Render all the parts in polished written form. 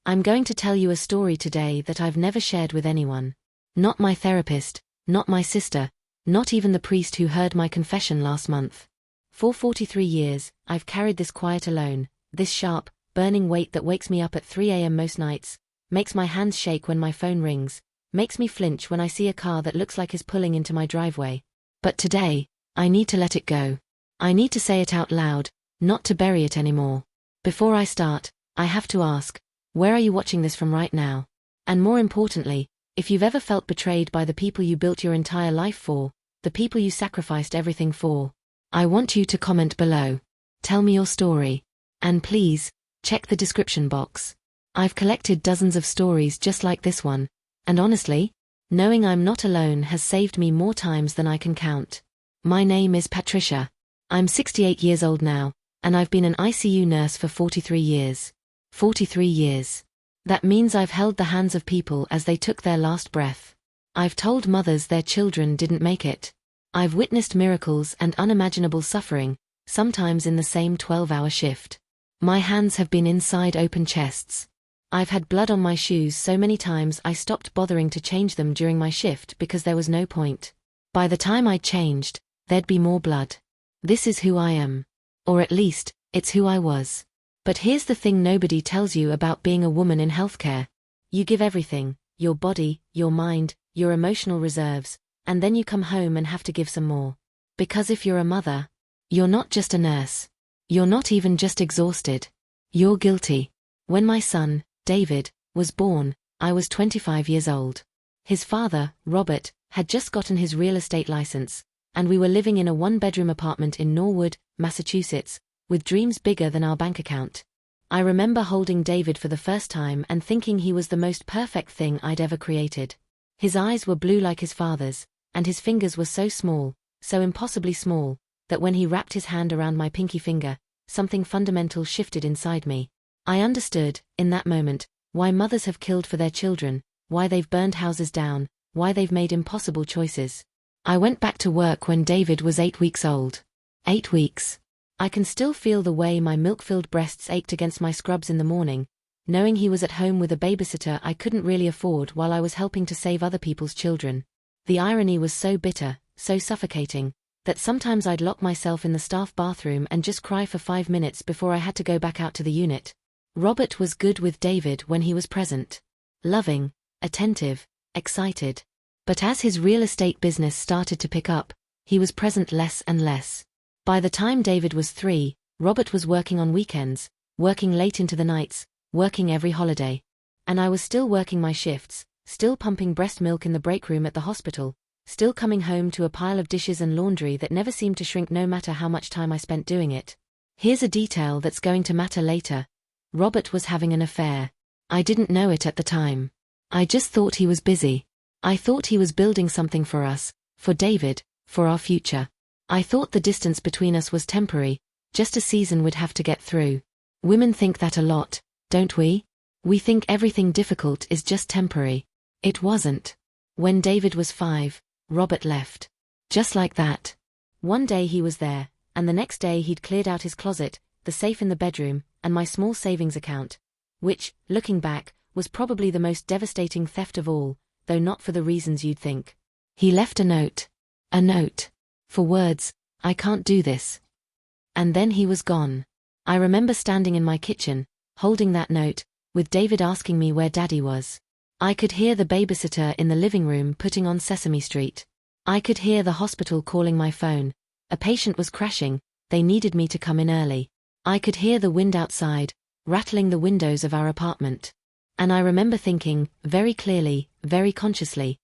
I'm going to tell you a story today that I've never shared with anyone. Not my therapist, not my sister, not even the priest who heard my confession last month. For 43 years, I've carried this quiet alone, this sharp, burning weight that wakes me up at 3 a.m. most nights, makes my hands shake when my phone rings, makes me flinch when I see a car that looks like is pulling into my driveway. But today, I need to let it go. I need to say it out loud, not to bury it anymore. Before I start, I have to ask, where are you watching this from right now? And more importantly, if you've ever felt betrayed by the people you built your entire life for, the people you sacrificed everything for, I want you to comment below. Tell me your story. And please, check the description box. I've collected dozens of stories just like this one, and honestly, knowing I'm not alone has saved me more times than I can count. My name is Patricia. I'm 68 years old now, and I've been an ICU nurse for 43 years. 43 years. That means I've held the hands of people as they took their last breath. I've told mothers their children didn't make it. I've witnessed miracles and unimaginable suffering, sometimes in the same 12-hour shift. My hands have been inside open chests. I've had blood on my shoes so many times I stopped bothering to change them during my shift because there was no point. By the time I'd changed, there'd be more blood. This is who I am. Or at least, it's who I was. But here's the thing nobody tells you about being a woman in healthcare. You give everything, your body, your mind, your emotional reserves, and then you come home and have to give some more. Because if you're a mother, you're not just a nurse. You're not even just exhausted. You're guilty. When my son, David, was born, I was 25 years old. His father, Robert, had just gotten his real estate license, and we were living in a one-bedroom apartment in Norwood, Massachusetts, with dreams bigger than our bank account. I remember holding David for the first time and thinking he was the most perfect thing I'd ever created. His eyes were blue like his father's, and his fingers were so small, so impossibly small, that when he wrapped his hand around my pinky finger, something fundamental shifted inside me. I understood, in that moment, why mothers have killed for their children, why they've burned houses down, why they've made impossible choices. I went back to work when David was 8 weeks old. 8 weeks. I can still feel the way my milk-filled breasts ached against my scrubs in the morning, knowing he was at home with a babysitter I couldn't really afford while I was helping to save other people's children. The irony was so bitter, so suffocating, that sometimes I'd lock myself in the staff bathroom and just cry for 5 minutes before I had to go back out to the unit. Robert was good with David when he was present. Loving, attentive, excited. But as his real estate business started to pick up, he was present less and less. By the time David was 3, Robert was working on weekends, working late into the nights, working every holiday. And I was still working my shifts, still pumping breast milk in the break room at the hospital, still coming home to a pile of dishes and laundry that never seemed to shrink no matter how much time I spent doing it. Here's a detail that's going to matter later. Robert was having an affair. I didn't know it at the time. I just thought he was busy. I thought he was building something for us, for David, for our future. I thought the distance between us was temporary, just a season we'd have to get through. Women think that a lot, don't we? We think everything difficult is just temporary. It wasn't. When David was 5, Robert left. Just like that. One day he was there, and the next day he'd cleared out his closet, the safe in the bedroom, and my small savings account. Which, looking back, was probably the most devastating theft of all, though not for the reasons you'd think. He left a note. A note. For words, I can't do this. And then he was gone. I remember standing in my kitchen, holding that note, with David asking me where Daddy was. I could hear the babysitter in the living room putting on Sesame Street. I could hear the hospital calling my phone. A patient was crashing, they needed me to come in early. I could hear the wind outside, rattling the windows of our apartment. And I remember thinking, very clearly, very consciously,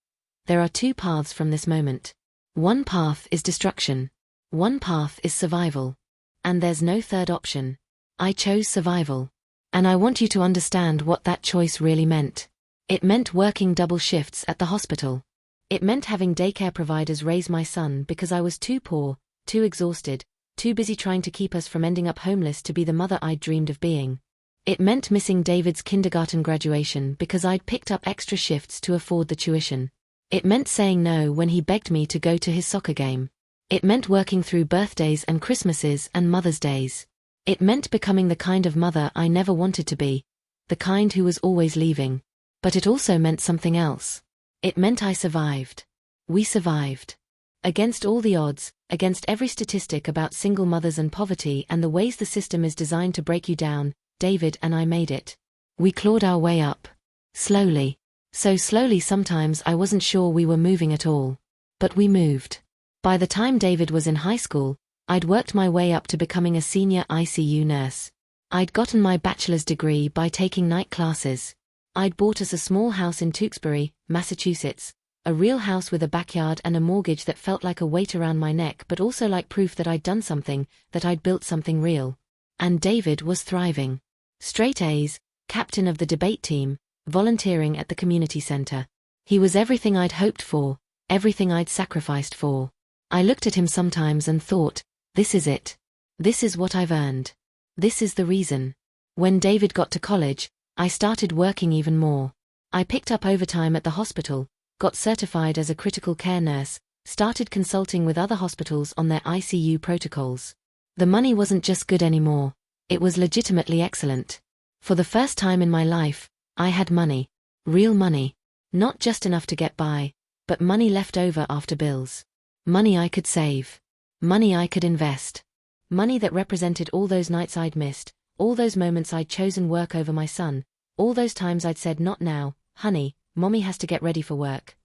there are 2 paths from this moment. One path is destruction. One path is survival. And there's no third option. I chose survival. And I want you to understand what that choice really meant. It meant working double shifts at the hospital. It meant having daycare providers raise my son because I was too poor, too exhausted, too busy trying to keep us from ending up homeless to be the mother I'd dreamed of being. It meant missing David's kindergarten graduation because I'd picked up extra shifts to afford the tuition. It meant saying no when he begged me to go to his soccer game. It meant working through birthdays and Christmases and Mother's Days. It meant becoming the kind of mother I never wanted to be, the kind who was always leaving. But it also meant something else. It meant I survived. We survived. Against all the odds, against every statistic about single mothers and poverty and the ways the system is designed to break you down, David and I made it. We clawed our way up. Slowly. So slowly sometimes I wasn't sure we were moving at all. But we moved. By the time David was in high school, I'd worked my way up to becoming a senior ICU nurse. I'd gotten my bachelor's degree by taking night classes. I'd bought us a small house in Tewksbury, Massachusetts, a real house with a backyard and a mortgage that felt like a weight around my neck but also like proof that I'd done something, that I'd built something real. And David was thriving. Straight A's, captain of the debate team, volunteering at the community center. He was everything I'd hoped for, everything I'd sacrificed for. I looked at him sometimes and thought, this is it. This is what I've earned. This is the reason. When David got to college, I started working even more. I picked up overtime at the hospital, got certified as a critical care nurse, started consulting with other hospitals on their ICU protocols. The money wasn't just good anymore, it was legitimately excellent. For the first time in my life, I had money. Real money. Not just enough to get by, but money left over after bills. Money I could save. Money I could invest. Money that represented all those nights I'd missed, all those moments I'd chosen work over my son, all those times I'd said not now, honey, mommy has to get ready for work.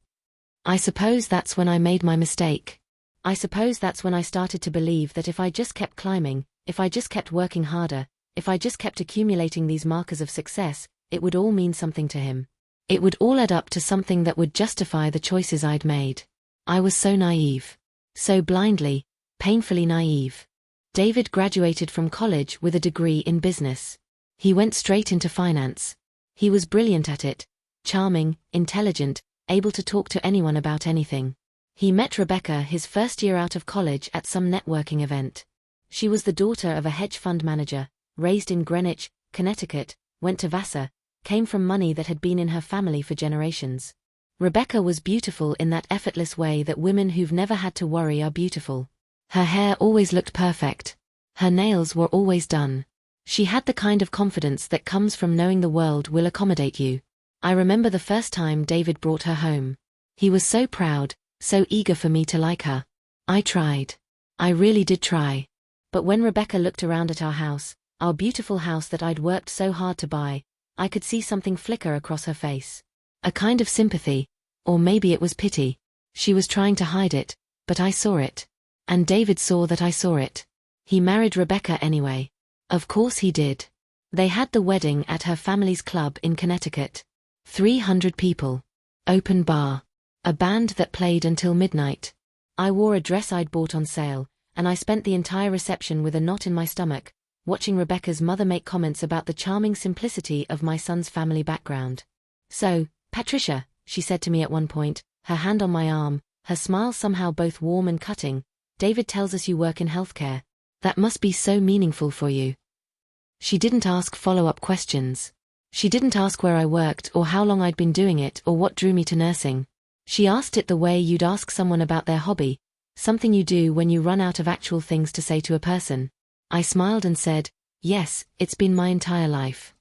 I suppose that's when I made my mistake. I suppose that's when I started to believe that if I just kept climbing, if I just kept working harder, if I just kept accumulating these markers of success, it would all mean something to him. It would all add up to something that would justify the choices I'd made. I was so naive. So blindly, painfully naive. David graduated from college with a degree in business. He went straight into finance. He was brilliant at it, charming, intelligent, able to talk to anyone about anything. He met Rebecca his first year out of college at some networking event. She was the daughter of a hedge fund manager, raised in Greenwich, Connecticut, went to Vassar, came from money that had been in her family for generations. Rebecca was beautiful in that effortless way that women who've never had to worry are beautiful. Her hair always looked perfect. Her nails were always done. She had the kind of confidence that comes from knowing the world will accommodate you. I remember the first time David brought her home. He was so proud, so eager for me to like her. I tried. I really did try. But when Rebecca looked around at our beautiful house that I'd worked so hard to buy, I could see something flicker across her face. A kind of sympathy, or maybe it was pity. She was trying to hide it, but I saw it. And David saw that I saw it. He married Rebecca anyway. Of course he did. They had the wedding at her family's club in Connecticut. 300 people. Open bar. A band that played until midnight. I wore a dress I'd bought on sale, and I spent the entire reception with a knot in my stomach, watching Rebecca's mother make comments about the charming simplicity of my son's family background. So, Patricia, she said to me at one point, her hand on my arm, her smile somehow both warm and cutting, David tells us you work in healthcare. That must be so meaningful for you. She didn't ask follow-up questions. She didn't ask where I worked or how long I'd been doing it or what drew me to nursing. She asked it the way you'd ask someone about their hobby, something you do when you run out of actual things to say to a person. I smiled and said, yes, it's been my entire life.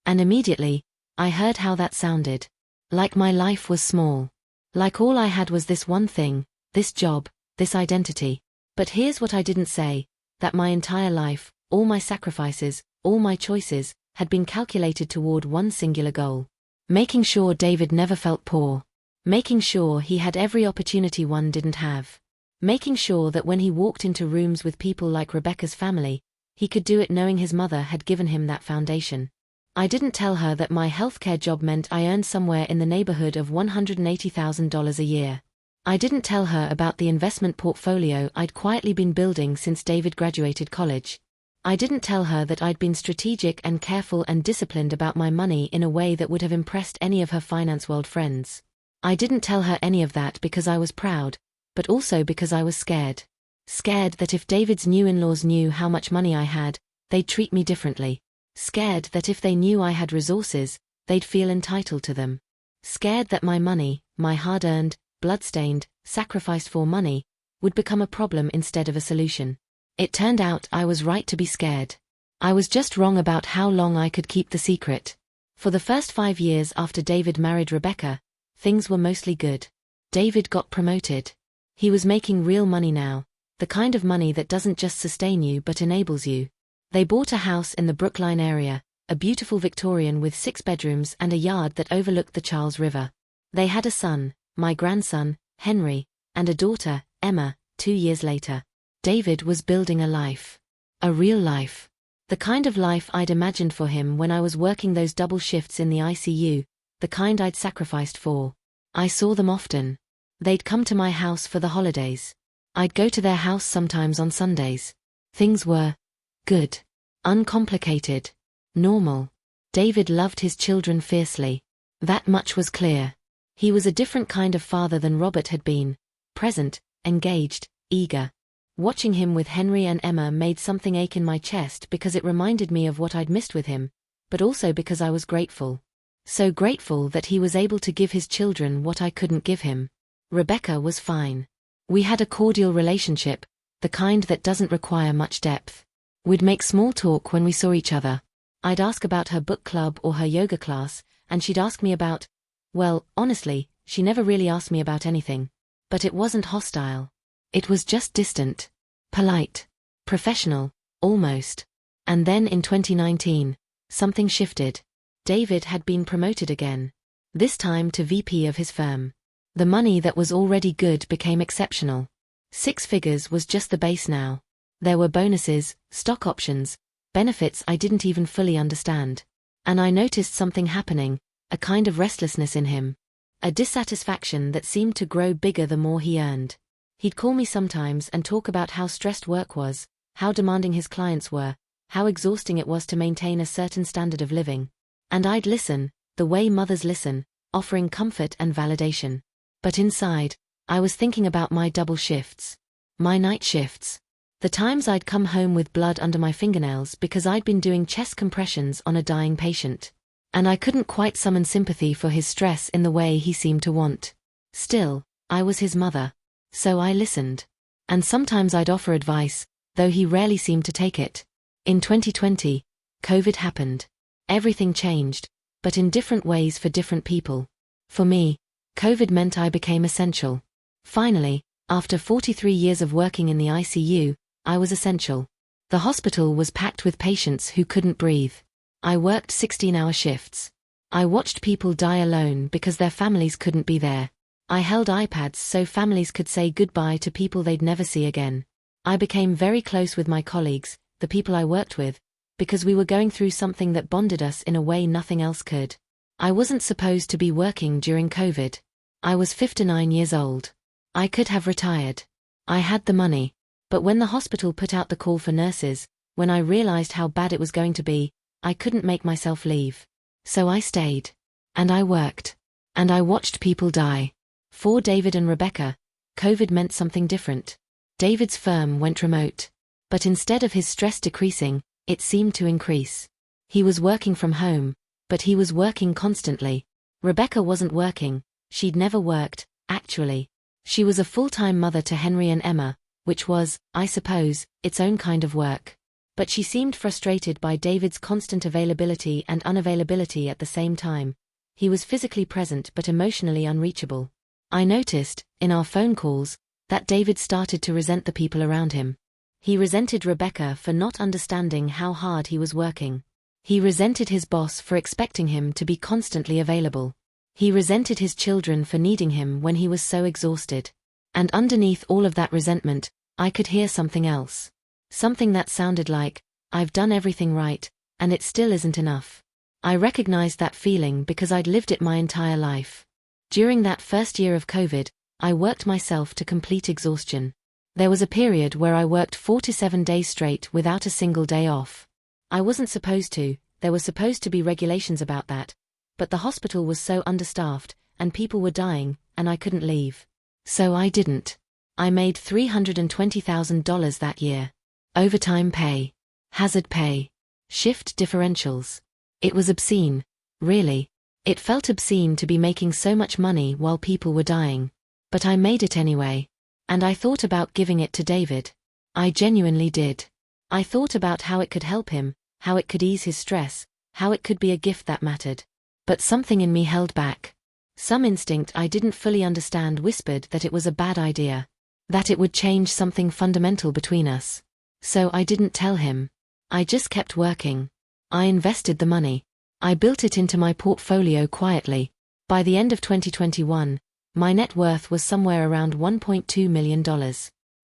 And immediately, I heard how that sounded. Like my life was small. Like all I had was this one thing, this job, this identity. But here's what I didn't say, that my entire life, all my sacrifices, all my choices, had been calculated toward one singular goal. Making sure David never felt poor. Making sure he had every opportunity one didn't have. Making sure that when he walked into rooms with people like Rebecca's family, he could do it knowing his mother had given him that foundation. I didn't tell her that my healthcare job meant I earned somewhere in the neighborhood of $180,000 a year. I didn't tell her about the investment portfolio I'd quietly been building since David graduated college. I didn't tell her that I'd been strategic and careful and disciplined about my money in a way that would have impressed any of her finance world friends. I didn't tell her any of that because I was proud, but also because I was scared. Scared that if David's new in-laws knew how much money I had, they'd treat me differently. Scared that if they knew I had resources, they'd feel entitled to them. Scared that my money, my hard-earned, blood-stained, sacrificed for money, would become a problem instead of a solution. It turned out I was right to be scared. I was just wrong about how long I could keep the secret. For the first 5 years after David married Rebecca, things were mostly good. David got promoted. He was making real money now, the kind of money that doesn't just sustain you but enables you. They bought a house in the Brookline area, a beautiful Victorian with 6 bedrooms and a yard that overlooked the Charles River. They had a son, my grandson, Henry, and a daughter, Emma, 2 years later. David was building a life. A real life. The kind of life I'd imagined for him when I was working those double shifts in the ICU, the kind I'd sacrificed for. I saw them often. They'd come to my house for the holidays. I'd go to their house sometimes on Sundays. Things were good. Uncomplicated. Normal. David loved his children fiercely. That much was clear. He was a different kind of father than Robert had been. Present, engaged, eager. Watching him with Henry and Emma made something ache in my chest because it reminded me of what I'd missed with him, but also because I was grateful. So grateful that he was able to give his children what I couldn't give him. Rebecca was fine. We had a cordial relationship, the kind that doesn't require much depth. We'd make small talk when we saw each other. I'd ask about her book club or her yoga class, and she'd ask me about, well, honestly, she never really asked me about anything. But it wasn't hostile. It was just distant. Polite. Professional, almost. And then in 2019, something shifted. David had been promoted again. This time to VP of his firm. The money that was already good became exceptional. 6 figures was just the base now. There were bonuses, stock options, benefits I didn't even fully understand. And I noticed something happening, a kind of restlessness in him. A dissatisfaction that seemed to grow bigger the more he earned. He'd call me sometimes and talk about how stressed work was, how demanding his clients were, how exhausting it was to maintain a certain standard of living. And I'd listen, the way mothers listen, offering comfort and validation. But inside, I was thinking about my double shifts. My night shifts. The times I'd come home with blood under my fingernails because I'd been doing chest compressions on a dying patient. And I couldn't quite summon sympathy for his stress in the way he seemed to want. Still, I was his mother. So I listened. And sometimes I'd offer advice, though he rarely seemed to take it. In 2020, COVID happened. Everything changed, but in different ways for different people. For me, COVID meant I became essential. Finally, after 43 years of working in the ICU, I was essential. The hospital was packed with patients who couldn't breathe. I worked 16-hour shifts. I watched people die alone because their families couldn't be there. I held iPads so families could say goodbye to people they'd never see again. I became very close with my colleagues, the people I worked with, because we were going through something that bonded us in a way nothing else could. I wasn't supposed to be working during COVID. I was 59 years old. I could have retired. I had the money. But when the hospital put out the call for nurses, when I realized how bad it was going to be, I couldn't make myself leave. So I stayed. And I worked. And I watched people die. For David and Rebecca, COVID meant something different. David's firm went remote. But instead of his stress decreasing, it seemed to increase. He was working from home, but he was working constantly. Rebecca wasn't working. She'd never worked, actually. She was a full-time mother to Henry and Emma, which was, I suppose, its own kind of work. But she seemed frustrated by David's constant availability and unavailability at the same time. He was physically present but emotionally unreachable. I noticed, in our phone calls, that David started to resent the people around him. He resented Rebecca for not understanding how hard he was working. He resented his boss for expecting him to be constantly available. He resented his children for needing him when he was so exhausted. And underneath all of that resentment, I could hear something else. Something that sounded like, I've done everything right, and it still isn't enough. I recognized that feeling because I'd lived it my entire life. During that first year of COVID, I worked myself to complete exhaustion. There was a period where I worked 4 to 7 days straight without a single day off. I wasn't supposed to, there were supposed to be regulations about that, but the hospital was so understaffed, and people were dying, and I couldn't leave. So I didn't. I made $320,000 that year. Overtime pay. Hazard pay. Shift differentials. It was obscene, really. It felt obscene to be making so much money while people were dying. But I made it anyway. And I thought about giving it to David. I genuinely did. I thought about how it could help him, how it could ease his stress, how it could be a gift that mattered. But something in me held back. Some instinct I didn't fully understand whispered that it was a bad idea, that it would change something fundamental between us. So I didn't tell him. I just kept working. I invested the money. I built it into my portfolio quietly. By the end of 2021, my net worth was somewhere around $1.2 million.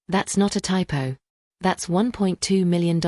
That's not a typo. That's $1.2 million.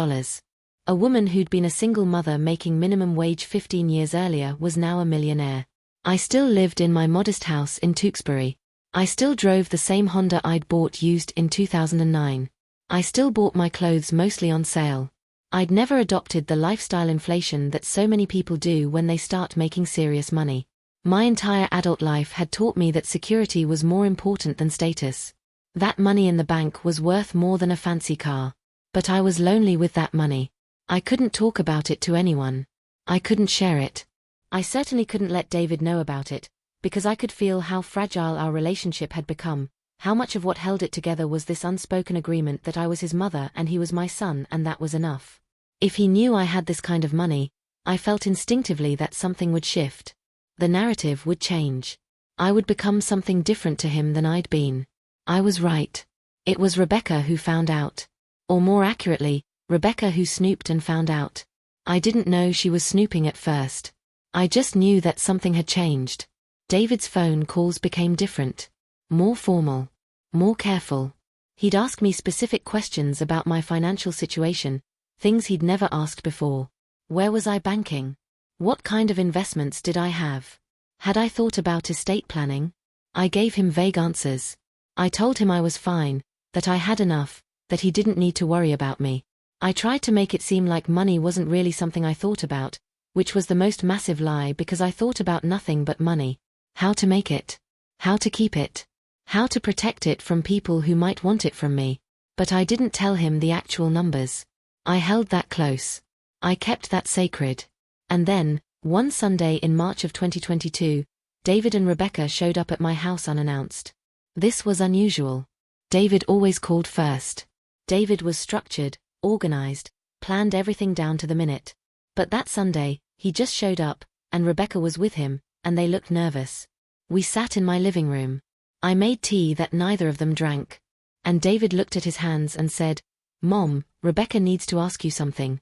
A woman who'd been a single mother making minimum wage 15 years earlier was now a millionaire. I still lived in my modest house in Tewkesbury. I still drove the same Honda I'd bought used in 2009. I still bought my clothes mostly on sale. I'd never adopted the lifestyle inflation that so many people do when they start making serious money. My entire adult life had taught me that security was more important than status. That money in the bank was worth more than a fancy car. But I was lonely with that money. I couldn't talk about it to anyone. I couldn't share it. I certainly couldn't let David know about it, because I could feel how fragile our relationship had become, how much of what held it together was this unspoken agreement that I was his mother and he was my son, and that was enough. If he knew I had this kind of money, I felt instinctively that something would shift. The narrative would change. I would become something different to him than I'd been. I was right. It was Rebecca who found out. Or more accurately, Rebecca who snooped and found out. I didn't know she was snooping at first. I just knew that something had changed. David's phone calls became different. More formal. More careful. He'd ask me specific questions about my financial situation, things he'd never asked before. Where was I banking? What kind of investments did I have? Had I thought about estate planning? I gave him vague answers. I told him I was fine, that I had enough, that he didn't need to worry about me. I tried to make it seem like money wasn't really something I thought about, which was the most massive lie because I thought about nothing but money. How to make it. How to keep it. How to protect it from people who might want it from me. But I didn't tell him the actual numbers. I held that close. I kept that sacred. And then, one Sunday in March of 2022, David and Rebecca showed up at my house unannounced. This was unusual. David always called first. David was structured, organized, planned everything down to the minute. But that Sunday, he just showed up, and Rebecca was with him, and they looked nervous. We sat in my living room. I made tea that neither of them drank. And David looked at his hands and said, "Mom, Rebecca needs to ask you something."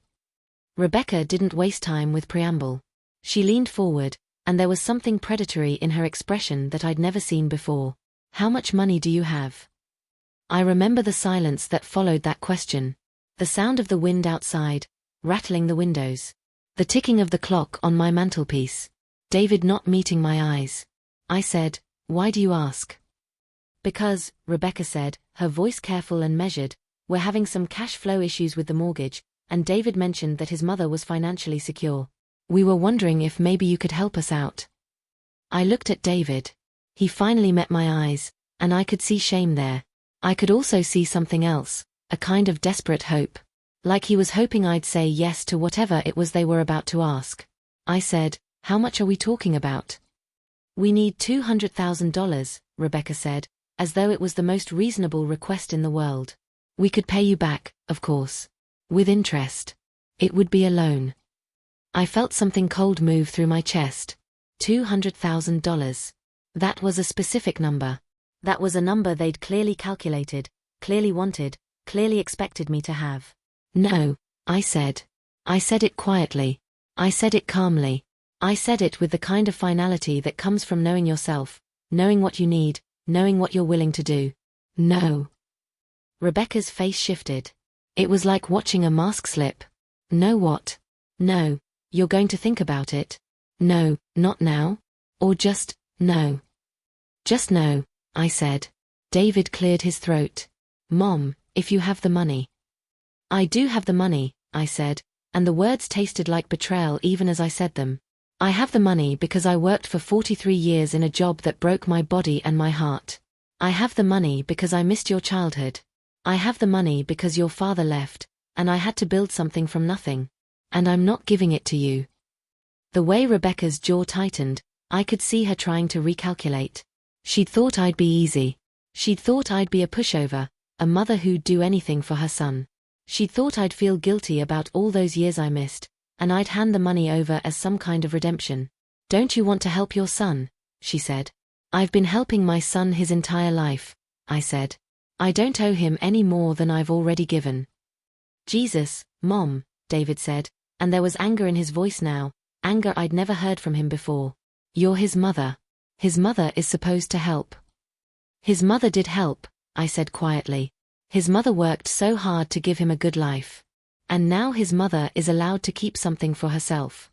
Rebecca didn't waste time with preamble. She leaned forward, and there was something predatory in her expression that I'd never seen before. "How much money do you have?" I remember the silence that followed that question. The sound of the wind outside, rattling the windows. The ticking of the clock on my mantelpiece. David not meeting my eyes. I said, "Why do you ask?" "Because," Rebecca said, her voice careful and measured, "we're having some cash flow issues with the mortgage, and David mentioned that his mother was financially secure. We were wondering if maybe you could help us out." I looked at David. He finally met my eyes, and I could see shame there. I could also see something else, a kind of desperate hope. Like he was hoping I'd say yes to whatever it was they were about to ask. I said, "How much are we talking about?" "We need $200,000, Rebecca said, as though it was the most reasonable request in the world. "We could pay you back, of course. With interest. It would be a loan." I felt something cold move through my chest. $200,000. That was a specific number. That was a number they'd clearly calculated, clearly wanted, clearly expected me to have. "No," I said. I said it quietly. I said it calmly. I said it with the kind of finality that comes from knowing yourself, knowing what you need, knowing what you're willing to do. "No." Rebecca's face shifted. It was like watching a mask slip. "No what?" "No. You're going to think about it?" "No, not now." "Or just, no?" "Just no," I said. David cleared his throat. "Mom, if you have the money." "I do have the money," I said, and the words tasted like betrayal even as I said them. "I have the money because I worked for 43 years in a job that broke my body and my heart. I have the money because I missed your childhood. I have the money because your father left, and I had to build something from nothing. And I'm not giving it to you." The way Rebecca's jaw tightened, I could see her trying to recalculate. She'd thought I'd be easy. She'd thought I'd be a pushover, a mother who'd do anything for her son. She'd thought I'd feel guilty about all those years I missed, and I'd hand the money over as some kind of redemption. "Don't you want to help your son?" she said. "I've been helping my son his entire life," I said. "I don't owe him any more than I've already given." "Jesus, Mom," David said, and there was anger in his voice now, anger I'd never heard from him before. "You're his mother. His mother is supposed to help." "His mother did help," I said quietly. "His mother worked so hard to give him a good life. And now his mother is allowed to keep something for herself."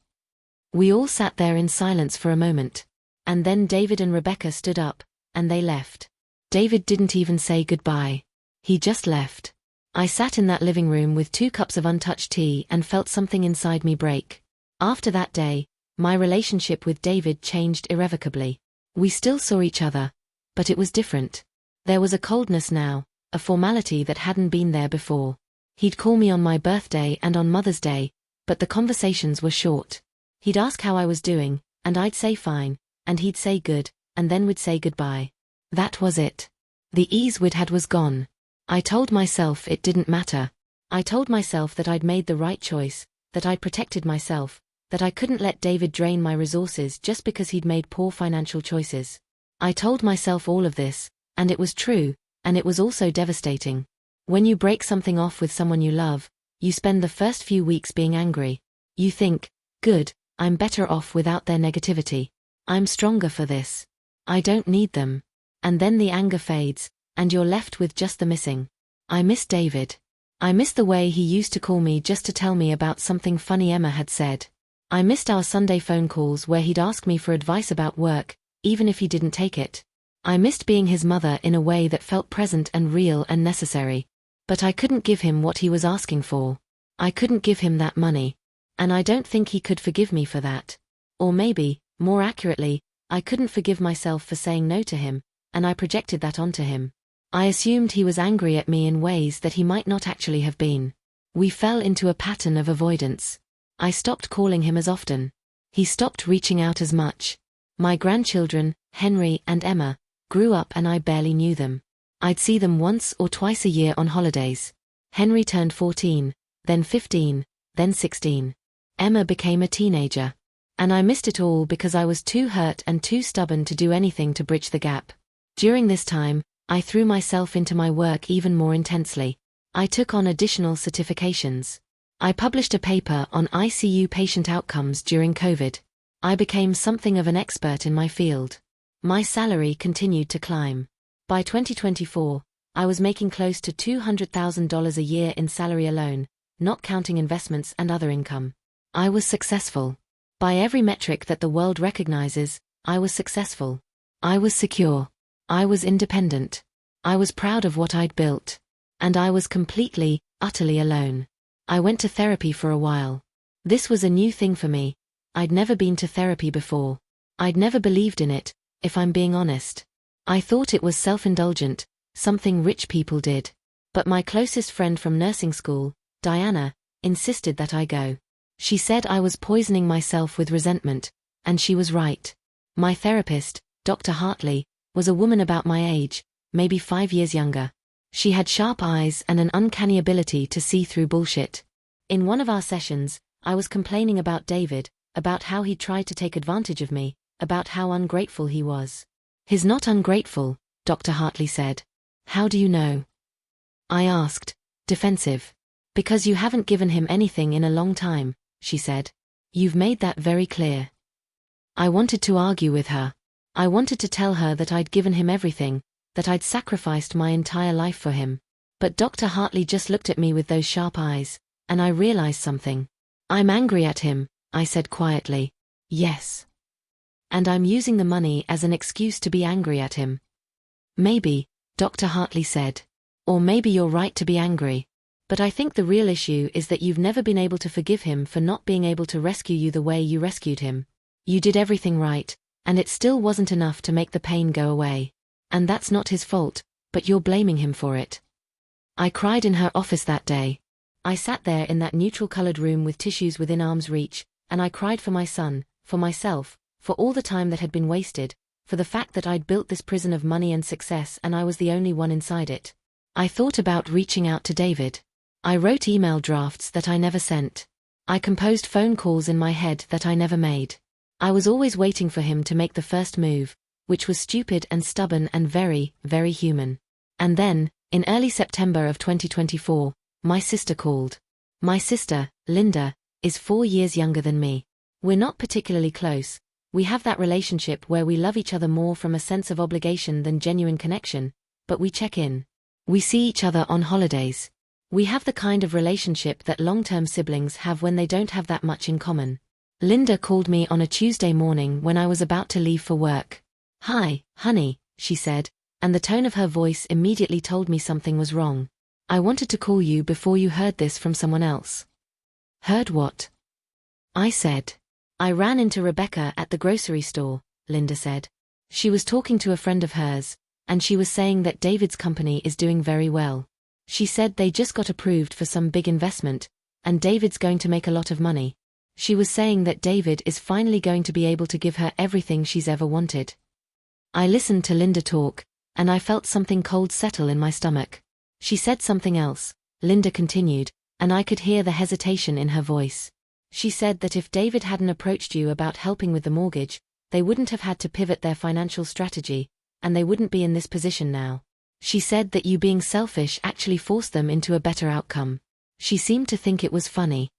We all sat there in silence for a moment. And then David and Rebecca stood up, and they left. David didn't even say goodbye. He just left. I sat in that living room with 2 cups of untouched tea and felt something inside me break. After that day, my relationship with David changed irrevocably. We still saw each other, but it was different. There was a coldness now, a formality that hadn't been there before. He'd call me on my birthday and on Mother's Day, but the conversations were short. He'd ask how I was doing, and I'd say fine, and he'd say good, and then we'd say goodbye. That was it. The ease we'd had was gone. I told myself it didn't matter. I told myself that I'd made the right choice, that I'd protected myself, that I couldn't let David drain my resources just because he'd made poor financial choices. I told myself all of this, and it was true, and it was also devastating. When you break something off with someone you love, you spend the first few weeks being angry. You think, good, I'm better off without their negativity. I'm stronger for this. I don't need them. And then the anger fades, and you're left with just the missing. I miss David. I miss the way he used to call me just to tell me about something funny Emma had said. I missed our Sunday phone calls where he'd ask me for advice about work, even if he didn't take it. I missed being his mother in a way that felt present and real and necessary. But I couldn't give him what he was asking for. I couldn't give him that money. And I don't think he could forgive me for that. Or maybe, more accurately, I couldn't forgive myself for saying no to him, and I projected that onto him. I assumed he was angry at me in ways that he might not actually have been. We fell into a pattern of avoidance. I stopped calling him as often. He stopped reaching out as much. My grandchildren, Henry and Emma, grew up and I barely knew them. I'd see them once or twice a year on holidays. Henry turned 14, then 15, then 16. Emma became a teenager. And I missed it all because I was too hurt and too stubborn to do anything to bridge the gap. During this time, I threw myself into my work even more intensely. I took on additional certifications. I published a paper on ICU patient outcomes during COVID. I became something of an expert in my field. My salary continued to climb. By 2024, I was making close to $200,000 a year in salary alone, not counting investments and other income. I was successful. By every metric that the world recognizes, I was successful. I was secure. I was independent. I was proud of what I'd built. And I was completely, utterly alone. I went to therapy for a while. This was a new thing for me. I'd never been to therapy before. I'd never believed in it, if I'm being honest. I thought it was self-indulgent, something rich people did. But my closest friend from nursing school, Diana, insisted that I go. She said I was poisoning myself with resentment, and she was right. My therapist, Dr. Hartley, was a woman about my age, maybe 5 years younger. She had sharp eyes and an uncanny ability to see through bullshit. In one of our sessions, I was complaining about David, about how he tried to take advantage of me, about how ungrateful he was. "He's not ungrateful," Dr. Hartley said. "How do you know?" I asked, defensive. "Because you haven't given him anything in a long time," she said. "You've made that very clear." I wanted to argue with her. I wanted to tell her that I'd given him everything, that I'd sacrificed my entire life for him. But Dr. Hartley just looked at me with those sharp eyes, and I realized something. "I'm angry at him," I said quietly. "Yes. And I'm using the money as an excuse to be angry at him." "Maybe," Dr. Hartley said. "Or maybe you're right to be angry. But I think the real issue is that you've never been able to forgive him for not being able to rescue you the way you rescued him. You did everything right, and it still wasn't enough to make the pain go away. And that's not his fault, but you're blaming him for it." I cried in her office that day. I sat there in that neutral-colored room with tissues within arm's reach, and I cried for my son, for myself, for all the time that had been wasted, for the fact that I'd built this prison of money and success and I was the only one inside it. I thought about reaching out to David. I wrote email drafts that I never sent. I composed phone calls in my head that I never made. I was always waiting for him to make the first move, which was stupid and stubborn and very, very human. And then, in early September of 2024, my sister called. My sister, Linda, is 4 years younger than me. We're not particularly close. We have that relationship where we love each other more from a sense of obligation than genuine connection, but we check in. We see each other on holidays. We have the kind of relationship that long-term siblings have when they don't have that much in common. Linda called me on a Tuesday morning when I was about to leave for work. "Hi, honey," she said, and the tone of her voice immediately told me something was wrong. "I wanted to call you before you heard this from someone else." "Heard what?" I said. "I ran into Rebecca at the grocery store," Linda said. "She was talking to a friend of hers, and she was saying that David's company is doing very well. She said they just got approved for some big investment, and David's going to make a lot of money. She was saying that David is finally going to be able to give her everything she's ever wanted." I listened to Linda talk, and I felt something cold settle in my stomach. She said something else, Linda continued, and I could hear the hesitation in her voice. She said that if David hadn't approached you about helping with the mortgage, they wouldn't have had to pivot their financial strategy, and they wouldn't be in this position now. She said that you being selfish actually forced them into a better outcome. She seemed to think it was funny.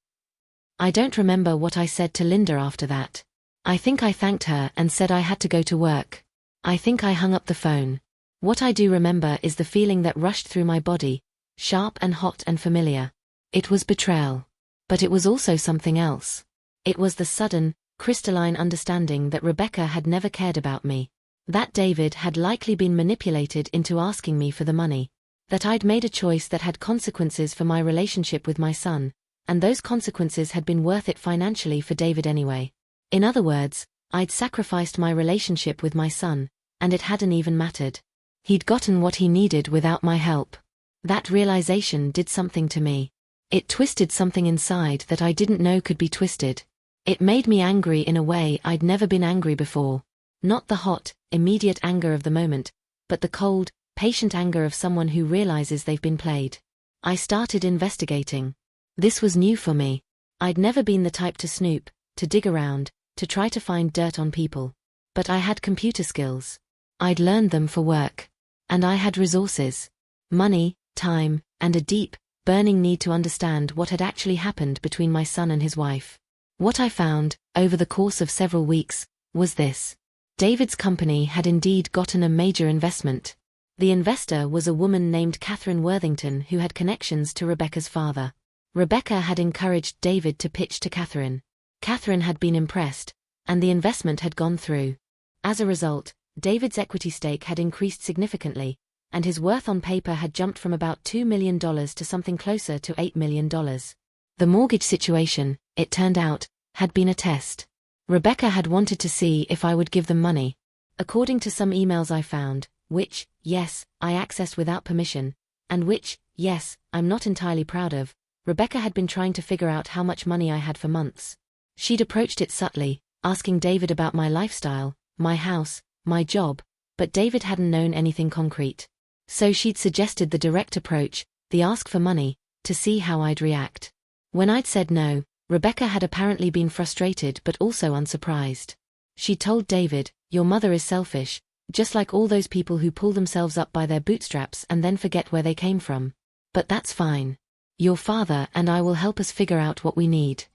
I don't remember what I said to Linda after that. I think I thanked her and said I had to go to work. I think I hung up the phone. What I do remember is the feeling that rushed through my body, sharp and hot and familiar. It was betrayal. But it was also something else. It was the sudden, crystalline understanding that Rebecca had never cared about me. That David had likely been manipulated into asking me for the money. That I'd made a choice that had consequences for my relationship with my son, and those consequences had been worth it financially for David anyway. In other words, I'd sacrificed my relationship with my son, and it hadn't even mattered. He'd gotten what he needed without my help. That realization did something to me. It twisted something inside that I didn't know could be twisted. It made me angry in a way I'd never been angry before. Not the hot, immediate anger of the moment, but the cold, patient anger of someone who realizes they've been played. I started investigating. This was new for me. I'd never been the type to snoop, to dig around, to try to find dirt on people. But I had computer skills. I'd learned them for work. And I had resources. Money, time, and a deep, burning need to understand what had actually happened between my son and his wife. What I found, over the course of several weeks, was this. David's company had indeed gotten a major investment. The investor was a woman named Catherine Worthington who had connections to Rebecca's father. Rebecca had encouraged David to pitch to Catherine. Catherine had been impressed, and the investment had gone through. As a result, David's equity stake had increased significantly, and his worth on paper had jumped from about $2 million to something closer to $8 million. The mortgage situation, it turned out, had been a test. Rebecca had wanted to see if I would give them money. According to some emails I found, which, yes, I accessed without permission, and which, yes, I'm not entirely proud of, Rebecca had been trying to figure out how much money I had for months. She'd approached it subtly, asking David about my lifestyle, my house, my job, but David hadn't known anything concrete. So she'd suggested the direct approach, the ask for money, to see how I'd react. When I'd said no, Rebecca had apparently been frustrated but also unsurprised. She told David, "Your mother is selfish, just like all those people who pull themselves up by their bootstraps and then forget where they came from. But that's fine. Your father and I will help us figure out what we need."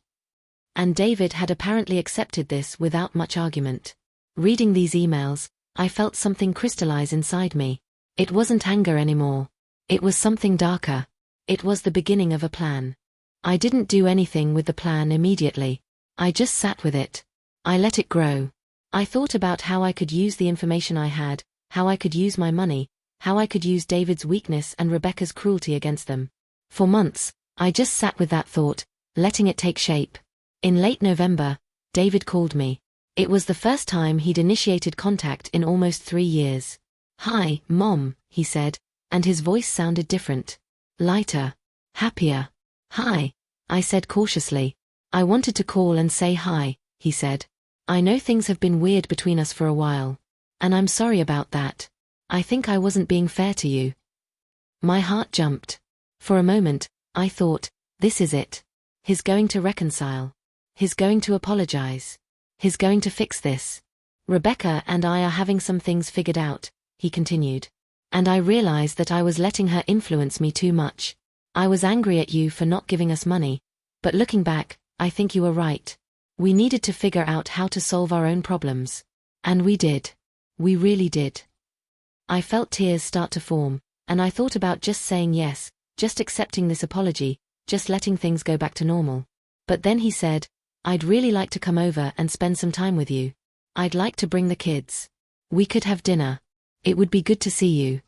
And David had apparently accepted this without much argument. Reading these emails, I felt something crystallize inside me. It wasn't anger anymore. It was something darker. It was the beginning of a plan. I didn't do anything with the plan immediately. I just sat with it. I let it grow. I thought about how I could use the information I had, how I could use my money, how I could use David's weakness and Rebecca's cruelty against them. For months, I just sat with that thought, letting it take shape. In late November, David called me. It was the first time he'd initiated contact in almost 3 years. "Hi, Mom," he said, and his voice sounded different. Lighter. Happier. "Hi," I said cautiously. "I wanted to call and say hi," he said. "I know things have been weird between us for a while. And I'm sorry about that. I think I wasn't being fair to you." My heart jumped. For a moment, I thought, this is it. He's going to reconcile. He's going to apologize. He's going to fix this. Rebecca and I are having some things figured out, he continued. And I realized that I was letting her influence me too much. I was angry at you for not giving us money, but looking back, I think you were right. We needed to figure out how to solve our own problems. And we did. We really did. I felt tears start to form, and I thought about just saying yes, just accepting this apology, just letting things go back to normal. But then he said, I'd really like to come over and spend some time with you. I'd like to bring the kids. We could have dinner. It would be good to see you.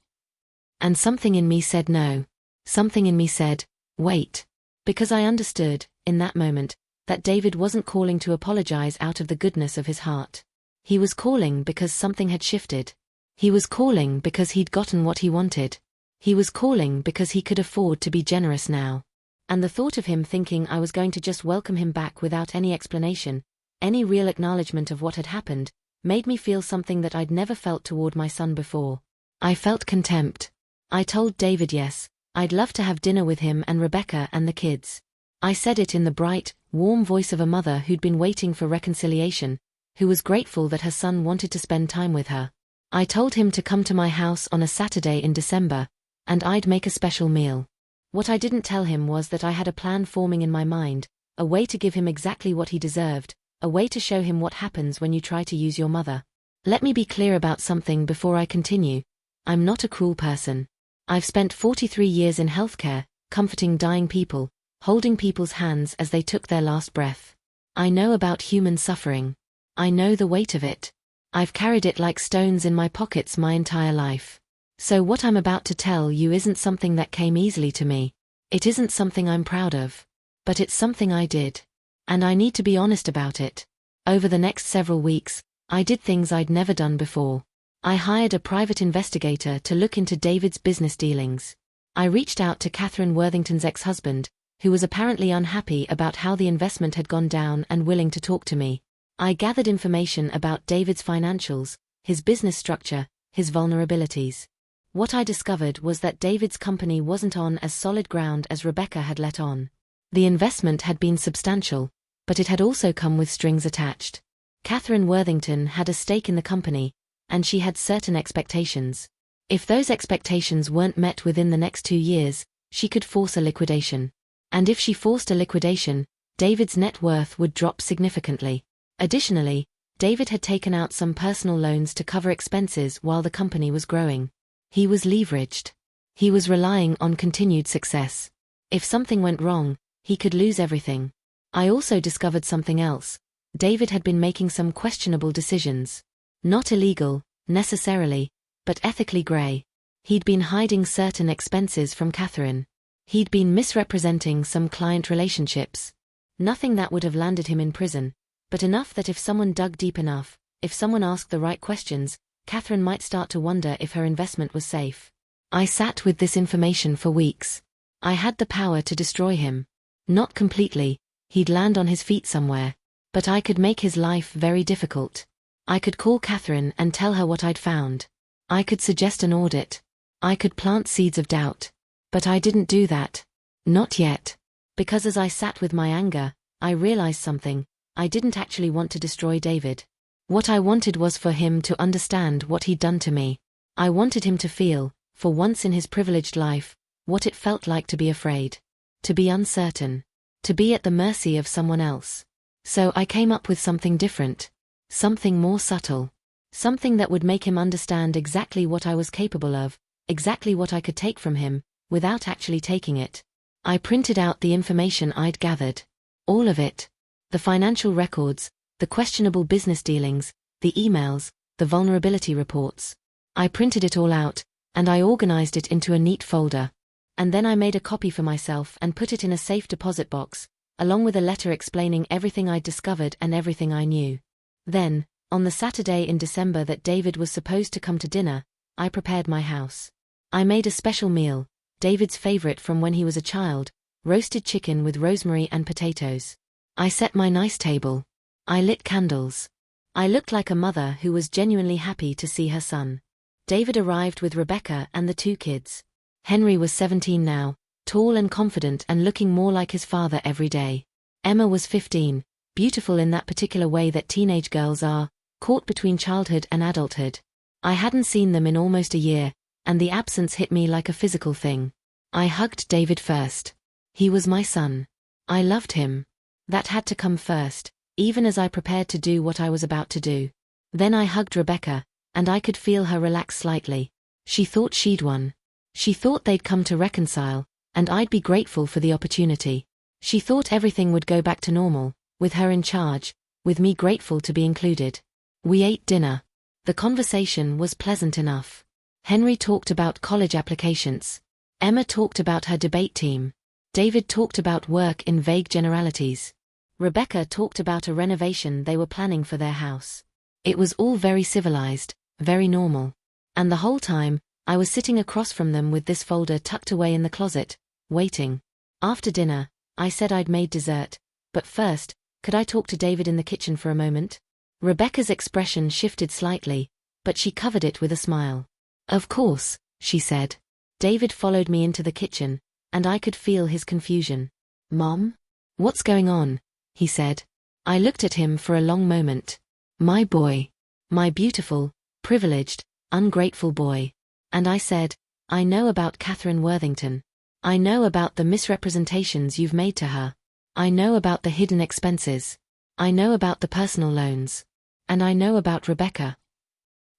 And something in me said no. Something in me said, wait. Because I understood, in that moment, that David wasn't calling to apologize out of the goodness of his heart. He was calling because something had shifted. He was calling because he'd gotten what he wanted. He was calling because he could afford to be generous now. And the thought of him thinking I was going to just welcome him back without any explanation, any real acknowledgement of what had happened, made me feel something that I'd never felt toward my son before. I felt contempt. I told David yes, I'd love to have dinner with him and Rebecca and the kids. I said it in the bright, warm voice of a mother who'd been waiting for reconciliation, who was grateful that her son wanted to spend time with her. I told him to come to my house on a Saturday in December, and I'd make a special meal. What I didn't tell him was that I had a plan forming in my mind, a way to give him exactly what he deserved, a way to show him what happens when you try to use your mother. Let me be clear about something before I continue. I'm not a cruel person. I've spent 43 years in healthcare, comforting dying people, holding people's hands as they took their last breath. I know about human suffering. I know the weight of it. I've carried it like stones in my pockets my entire life. So what I'm about to tell you isn't something that came easily to me. It isn't something I'm proud of. But it's something I did. And I need to be honest about it. Over the next several weeks, I did things I'd never done before. I hired a private investigator to look into David's business dealings. I reached out to Catherine Worthington's ex-husband, who was apparently unhappy about how the investment had gone down and willing to talk to me. I gathered information about David's financials, his business structure, his vulnerabilities. What I discovered was that David's company wasn't on as solid ground as Rebecca had let on. The investment had been substantial, but it had also come with strings attached. Catherine Worthington had a stake in the company, and she had certain expectations. If those expectations weren't met within the next 2 years, she could force a liquidation. And if she forced a liquidation, David's net worth would drop significantly. Additionally, David had taken out some personal loans to cover expenses while the company was growing. He was leveraged. He was relying on continued success. If something went wrong, he could lose everything. I also discovered something else. David had been making some questionable decisions. Not illegal, necessarily, but ethically grey. He'd been hiding certain expenses from Catherine. He'd been misrepresenting some client relationships. Nothing that would have landed him in prison, but enough that if someone dug deep enough, if someone asked the right questions, Catherine might start to wonder if her investment was safe. I sat with this information for weeks. I had the power to destroy him. Not completely, he'd land on his feet somewhere. But I could make his life very difficult. I could call Catherine and tell her what I'd found. I could suggest an audit. I could plant seeds of doubt. But I didn't do that. Not yet. Because as I sat with my anger, I realized something. I didn't actually want to destroy David. What I wanted was for him to understand what he'd done to me. I wanted him to feel, for once in his privileged life, what it felt like to be afraid. To be uncertain. To be at the mercy of someone else. So I came up with something different. Something more subtle. Something that would make him understand exactly what I was capable of, exactly what I could take from him, without actually taking it. I printed out the information I'd gathered. All of it. The financial records, the questionable business dealings, the emails, the vulnerability reports. I printed it all out, and I organized it into a neat folder. And then I made a copy for myself and put it in a safe deposit box, along with a letter explaining everything I'd discovered and everything I knew. Then, on the Saturday in December that David was supposed to come to dinner, I prepared my house. I made a special meal, David's favorite from when he was a child, roasted chicken with rosemary and potatoes. I set my nice table. I lit candles. I looked like a mother who was genuinely happy to see her son. David arrived with Rebecca and the 2 kids. Henry was 17 now, tall and confident and looking more like his father every day. Emma was 15, beautiful in that particular way that teenage girls are, caught between childhood and adulthood. I hadn't seen them in almost a year, and the absence hit me like a physical thing. I hugged David first. He was my son. I loved him. That had to come first, even as I prepared to do what I was about to do. Then I hugged Rebecca, and I could feel her relax slightly. She thought she'd won. She thought they'd come to reconcile, and I'd be grateful for the opportunity. She thought everything would go back to normal, with her in charge, with me grateful to be included. We ate dinner. The conversation was pleasant enough. Henry talked about college applications. Emma talked about her debate team. David talked about work in vague generalities. Rebecca talked about a renovation they were planning for their house. It was all very civilized, very normal. And the whole time, I was sitting across from them with this folder tucked away in the closet, waiting. After dinner, I said I'd made dessert, but first, could I talk to David in the kitchen for a moment? Rebecca's expression shifted slightly, but she covered it with a smile. Of course, she said. David followed me into the kitchen, and I could feel his confusion. Mom? What's going on? He said. I looked at him for a long moment. My boy. My beautiful, privileged, ungrateful boy. And I said, I know about Catherine Worthington. I know about the misrepresentations you've made to her. I know about the hidden expenses. I know about the personal loans. And I know about Rebecca.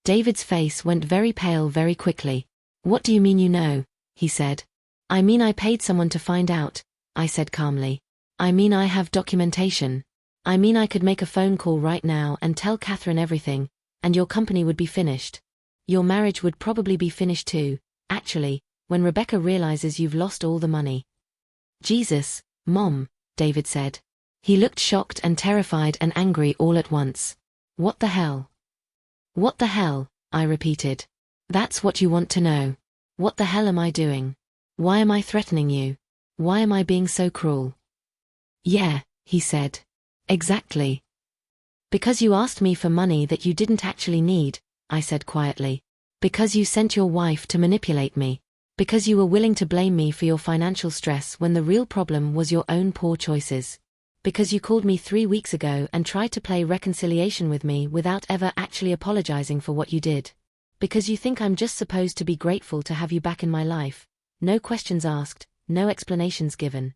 David's face went very pale very quickly. What do you mean you know? He said. I mean I paid someone to find out, I said calmly. I mean I have documentation. I mean I could make a phone call right now and tell Catherine everything, and your company would be finished. Your marriage would probably be finished too, actually, when Rebecca realizes you've lost all the money. Jesus, Mom, David said. He looked shocked and terrified and angry all at once. What the hell? What the hell? I repeated. That's what you want to know. What the hell am I doing? Why am I threatening you? Why am I being so cruel? Yeah, he said. Exactly. Because you asked me for money that you didn't actually need, I said quietly. Because you sent your wife to manipulate me. Because you were willing to blame me for your financial stress when the real problem was your own poor choices. Because you called me 3 weeks ago and tried to play reconciliation with me without ever actually apologizing for what you did. Because you think I'm just supposed to be grateful to have you back in my life. No questions asked, no explanations given.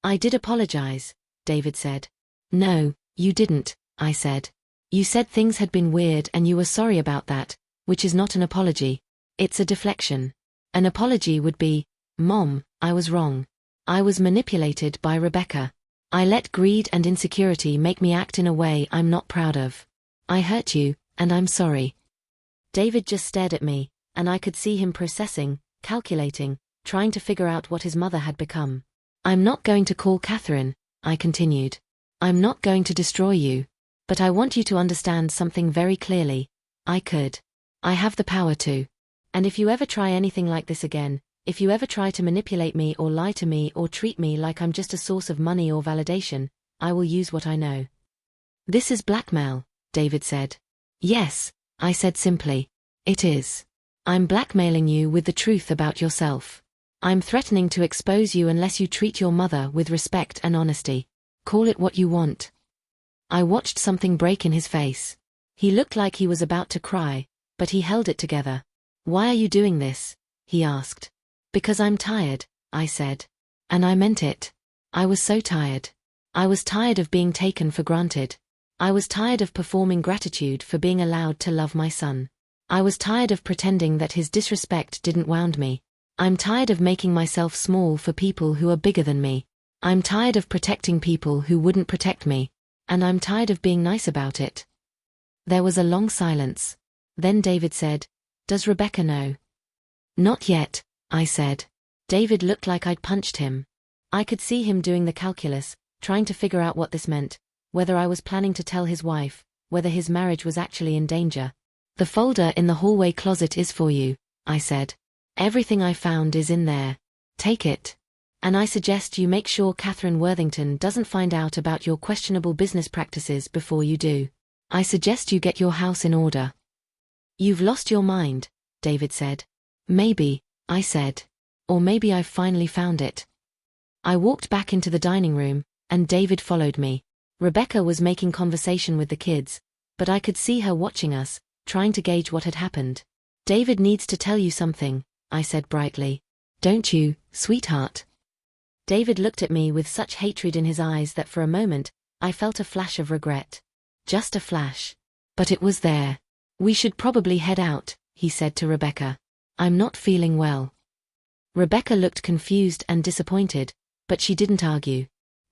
I did apologize, David said. No, you didn't, I said. You said things had been weird and you were sorry about that, which is not an apology. It's a deflection. An apology would be, Mom, I was wrong. I was manipulated by Rebecca. I let greed and insecurity make me act in a way I'm not proud of. I hurt you, and I'm sorry. David just stared at me, and I could see him processing, calculating, trying to figure out what his mother had become. I'm not going to call Catherine, I continued. I'm not going to destroy you. But I want you to understand something very clearly. I could. I have the power to. And if you ever try anything like this again, if you ever try to manipulate me or lie to me or treat me like I'm just a source of money or validation, I will use what I know. This is blackmail, David said. Yes, I said simply. It is. I'm blackmailing you with the truth about yourself. I'm threatening to expose you unless you treat your mother with respect and honesty. Call it what you want. I watched something break in his face. He looked like he was about to cry, but he held it together. Why are you doing this? He asked. Because I'm tired, I said. And I meant it. I was so tired. I was tired of being taken for granted. I was tired of performing gratitude for being allowed to love my son. I was tired of pretending that his disrespect didn't wound me. I'm tired of making myself small for people who are bigger than me. I'm tired of protecting people who wouldn't protect me. And I'm tired of being nice about it. There was a long silence. Then David said, Does Rebecca know? Not yet, I said. David looked like I'd punched him. I could see him doing the calculus, trying to figure out what this meant, whether I was planning to tell his wife, whether his marriage was actually in danger. The folder in the hallway closet is for you, I said. Everything I found is in there. Take it. And I suggest you make sure Catherine Worthington doesn't find out about your questionable business practices before you do. I suggest you get your house in order. You've lost your mind, David said. Maybe, I said. Or maybe I've finally found it. I walked back into the dining room, and David followed me. Rebecca was making conversation with the kids, but I could see her watching us, trying to gauge what had happened. David needs to tell you something, I said brightly. Don't you, sweetheart? David looked at me with such hatred in his eyes that for a moment, I felt a flash of regret. Just a flash. But it was there. We should probably head out, he said to Rebecca. I'm not feeling well. Rebecca looked confused and disappointed, but she didn't argue.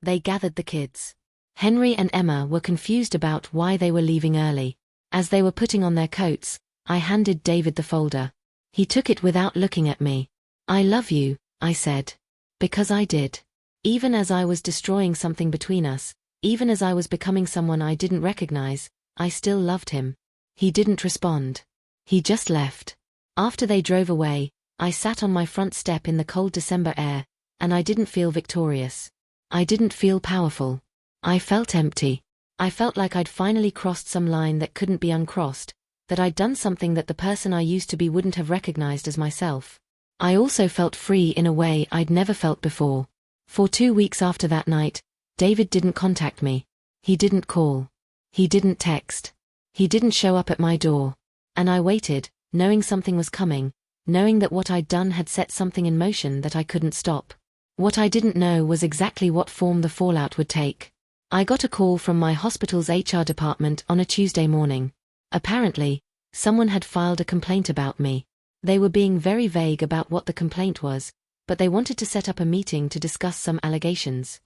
They gathered the kids. Henry and Emma were confused about why they were leaving early. As they were putting on their coats, I handed David the folder. He took it without looking at me. I love you, I said. Because I did. Even as I was destroying something between us, even as I was becoming someone I didn't recognize, I still loved him. He didn't respond. He just left. After they drove away, I sat on my front step in the cold December air, and I didn't feel victorious. I didn't feel powerful. I felt empty. I felt like I'd finally crossed some line that couldn't be uncrossed, that I'd done something that the person I used to be wouldn't have recognized as myself. I also felt free in a way I'd never felt before. For 2 weeks after that night, David didn't contact me. He didn't call. He didn't text. He didn't show up at my door. And I waited, knowing something was coming, knowing that what I'd done had set something in motion that I couldn't stop. What I didn't know was exactly what form the fallout would take. I got a call from my hospital's HR department on a Tuesday morning. Apparently, someone had filed a complaint about me. They were being very vague about what the complaint was, but they wanted to set up a meeting to discuss some allegations.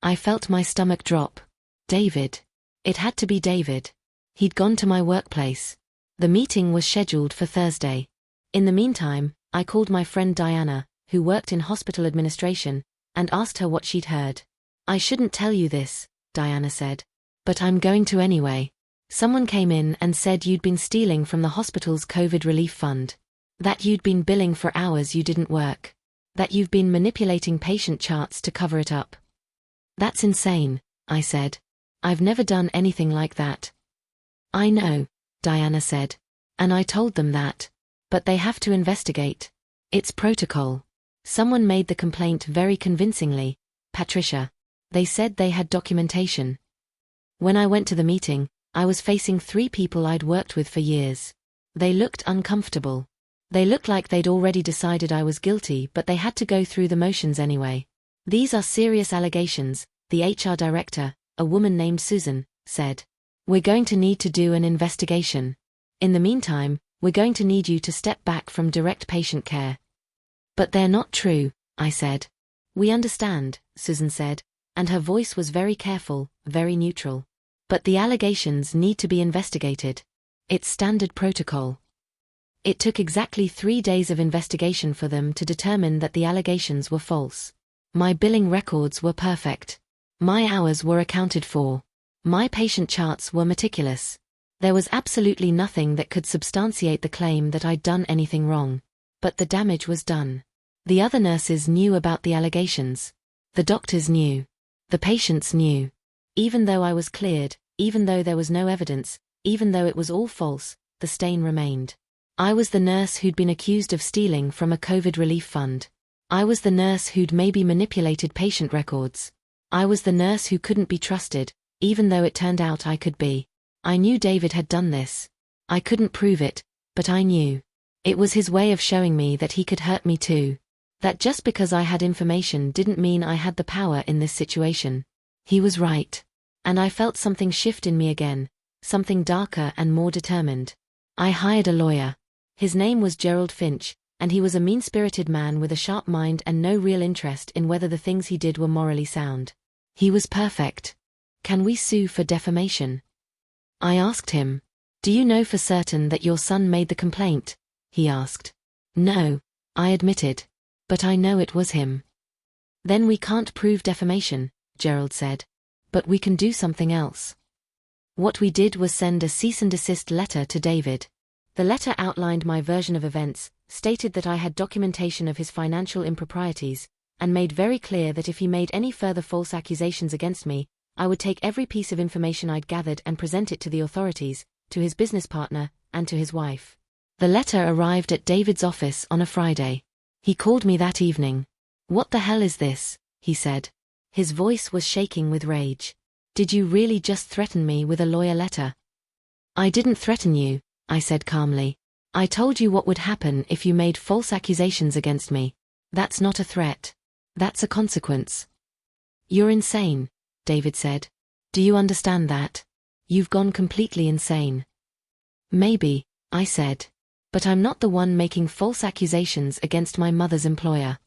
I felt my stomach drop. David. It had to be David. He'd gone to my workplace. The meeting was scheduled for Thursday. In the meantime, I called my friend Diana, who worked in hospital administration, and asked her what she'd heard. I shouldn't tell you this, Diana said. But I'm going to anyway. Someone came in and said you'd been stealing from the hospital's COVID relief fund. That you'd been billing for hours you didn't work. That you've been manipulating patient charts to cover it up. That's insane, I said. I've never done anything like that. I know, Diana said. And I told them that. But they have to investigate. It's protocol. Someone made the complaint very convincingly, Patricia. They said they had documentation. When I went to the meeting, I was facing 3 people I'd worked with for years. They looked uncomfortable. They looked like they'd already decided I was guilty, but they had to go through the motions anyway. These are serious allegations, the HR director, a woman named Susan, said. We're going to need to do an investigation. In the meantime, we're going to need you to step back from direct patient care. But they're not true, I said. We understand, Susan said, and her voice was very careful, very neutral. But the allegations need to be investigated. It's standard protocol. It took exactly 3 days of investigation for them to determine that the allegations were false. My billing records were perfect. My hours were accounted for. My patient charts were meticulous. There was absolutely nothing that could substantiate the claim that I'd done anything wrong. But the damage was done. The other nurses knew about the allegations. The doctors knew. The patients knew. Even though I was cleared, even though there was no evidence, even though it was all false, the stain remained. I was the nurse who'd been accused of stealing from a COVID relief fund. I was the nurse who'd maybe manipulated patient records. I was the nurse who couldn't be trusted, even though it turned out I could be. I knew David had done this. I couldn't prove it, but I knew. It was his way of showing me that he could hurt me too. That just because I had information didn't mean I had the power in this situation. He was right. And I felt something shift in me again, something darker and more determined. I hired a lawyer. His name was Gerald Finch, and he was a mean-spirited man with a sharp mind and no real interest in whether the things he did were morally sound. He was perfect. Can we sue for defamation? I asked him. Do you know for certain that your son made the complaint? He asked. No, I admitted. But I know it was him. Then we can't prove defamation, Gerald said. But we can do something else. What we did was send a cease and desist letter to David. The letter outlined my version of events, stated that I had documentation of his financial improprieties, and made very clear that if he made any further false accusations against me, I would take every piece of information I'd gathered and present it to the authorities, to his business partner, and to his wife. The letter arrived at David's office on a Friday. He called me that evening. What the hell is this? He said. His voice was shaking with rage. "Did you really just threaten me with a lawyer letter?" "I didn't threaten you," I said calmly. "I told you what would happen if you made false accusations against me. That's not a threat. That's a consequence." "You're insane," David said. "Do you understand that? You've gone completely insane." "Maybe," I said. "But I'm not the one making false accusations against my mother's employer."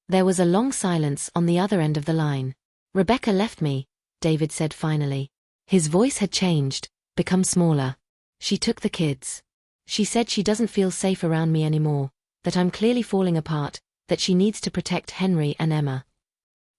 There was a long silence on the other end of the line. "Rebecca left me," David said finally. His voice had changed, become smaller. "She took the kids. She said she doesn't feel safe around me anymore, that I'm clearly falling apart, that she needs to protect Henry and Emma."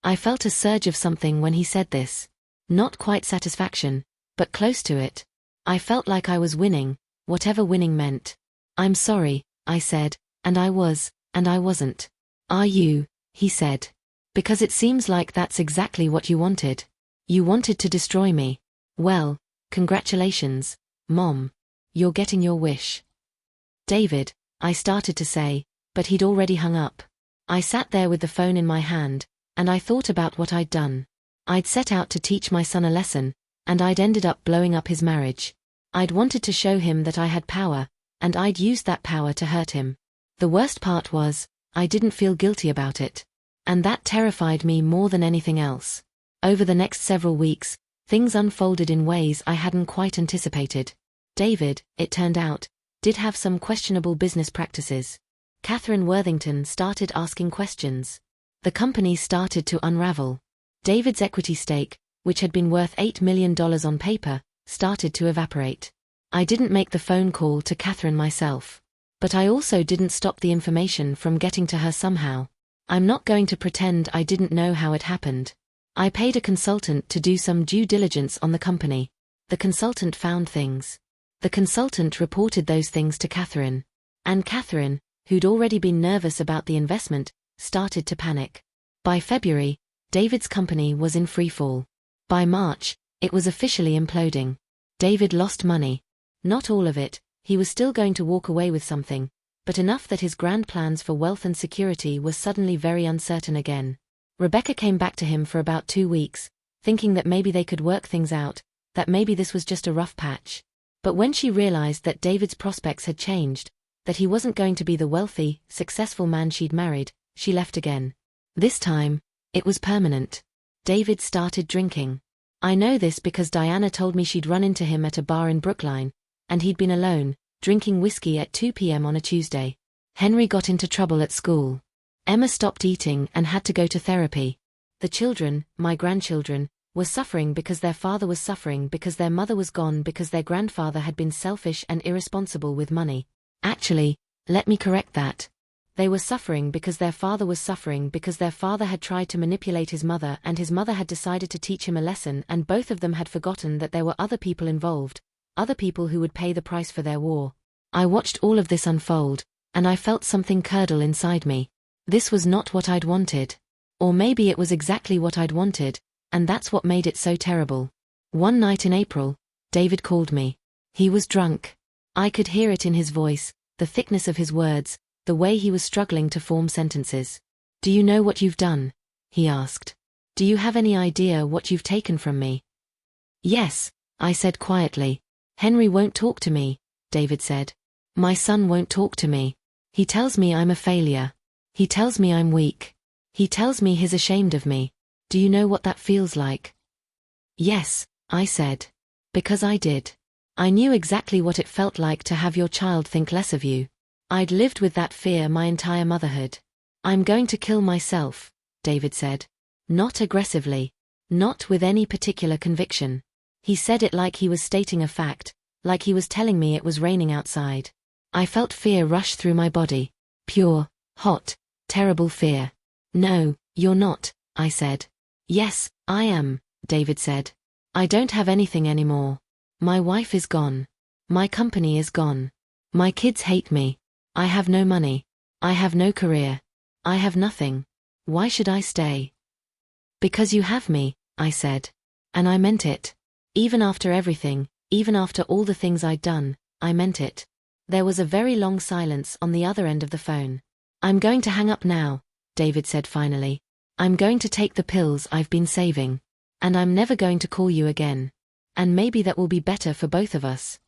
I felt a surge of something when he said this. Not quite satisfaction, but close to it. I felt like I was winning, whatever winning meant. "I'm sorry," I said, and I wasn't. "Are you?" he said. "Because it seems like that's exactly what you wanted. You wanted to destroy me. Well, congratulations, Mom. You're getting your wish." "David," I started to say, but he'd already hung up. I sat there with the phone in my hand, and I thought about what I'd done. I'd set out to teach my son a lesson, and I'd ended up blowing up his marriage. I'd wanted to show him that I had power, and I'd used that power to hurt him. The worst part was, I didn't feel guilty about it. And that terrified me more than anything else. Over the next several weeks, things unfolded in ways I hadn't quite anticipated. David, it turned out, did have some questionable business practices. Catherine Worthington started asking questions. The company started to unravel. David's equity stake, which had been worth $8 million on paper, started to evaporate. I didn't make the phone call to Catherine myself. But I also didn't stop the information from getting to her somehow. I'm not going to pretend I didn't know how it happened. I paid a consultant to do some due diligence on the company. The consultant found things. The consultant reported those things to Catherine. And Catherine, who'd already been nervous about the investment, started to panic. By February, David's company was in free fall. By March, it was officially imploding. David lost money. Not all of it, he was still going to walk away with something, but enough that his grand plans for wealth and security were suddenly very uncertain again. Rebecca came back to him for about 2 weeks, thinking that maybe they could work things out, that maybe this was just a rough patch. But when she realized that David's prospects had changed, that he wasn't going to be the wealthy, successful man she'd married, she left again. This time, it was permanent. David started drinking. I know this because Diana told me she'd run into him at a bar in Brookline, and he'd been alone, drinking whiskey at 2 p.m. on a Tuesday. Henry got into trouble at school. Emma stopped eating and had to go to therapy. The children, my grandchildren, were suffering because their father was suffering because their mother was gone because their grandfather had been selfish and irresponsible with money. Actually, let me correct that. They were suffering because their father was suffering because their father had tried to manipulate his mother and his mother had decided to teach him a lesson and both of them had forgotten that there were other people involved, other people who would pay the price for their war. I watched all of this unfold, and I felt something curdle inside me. This was not what I'd wanted. Or maybe it was exactly what I'd wanted, and that's what made it so terrible. One night in April, David called me. He was drunk. I could hear it in his voice, the thickness of his words, the way he was struggling to form sentences. "Do you know what you've done?" he asked. "Do you have any idea what you've taken from me?" "Yes," I said quietly. "Henry won't talk to me," David said. "My son won't talk to me. He tells me I'm a failure. He tells me I'm weak. He tells me he's ashamed of me. Do you know what that feels like?" "Yes," I said. Because I did. I knew exactly what it felt like to have your child think less of you. I'd lived with that fear my entire motherhood. "I'm going to kill myself," David said. Not aggressively. Not with any particular conviction. He said it like he was stating a fact, like he was telling me it was raining outside. I felt fear rush through my body. Pure, hot, terrible fear. "No, you're not," I said. "Yes, I am," David said. "I don't have anything anymore. My wife is gone. My company is gone. My kids hate me. I have no money. I have no career. I have nothing. Why should I stay?" "Because you have me," I said. And I meant it. Even after everything, even after all the things I'd done, I meant it. There was a very long silence on the other end of the phone. "I'm going to hang up now," David said finally. I'm going to take the pills I've been saving. And I'm never going to call you again. And maybe that will be better for both of us.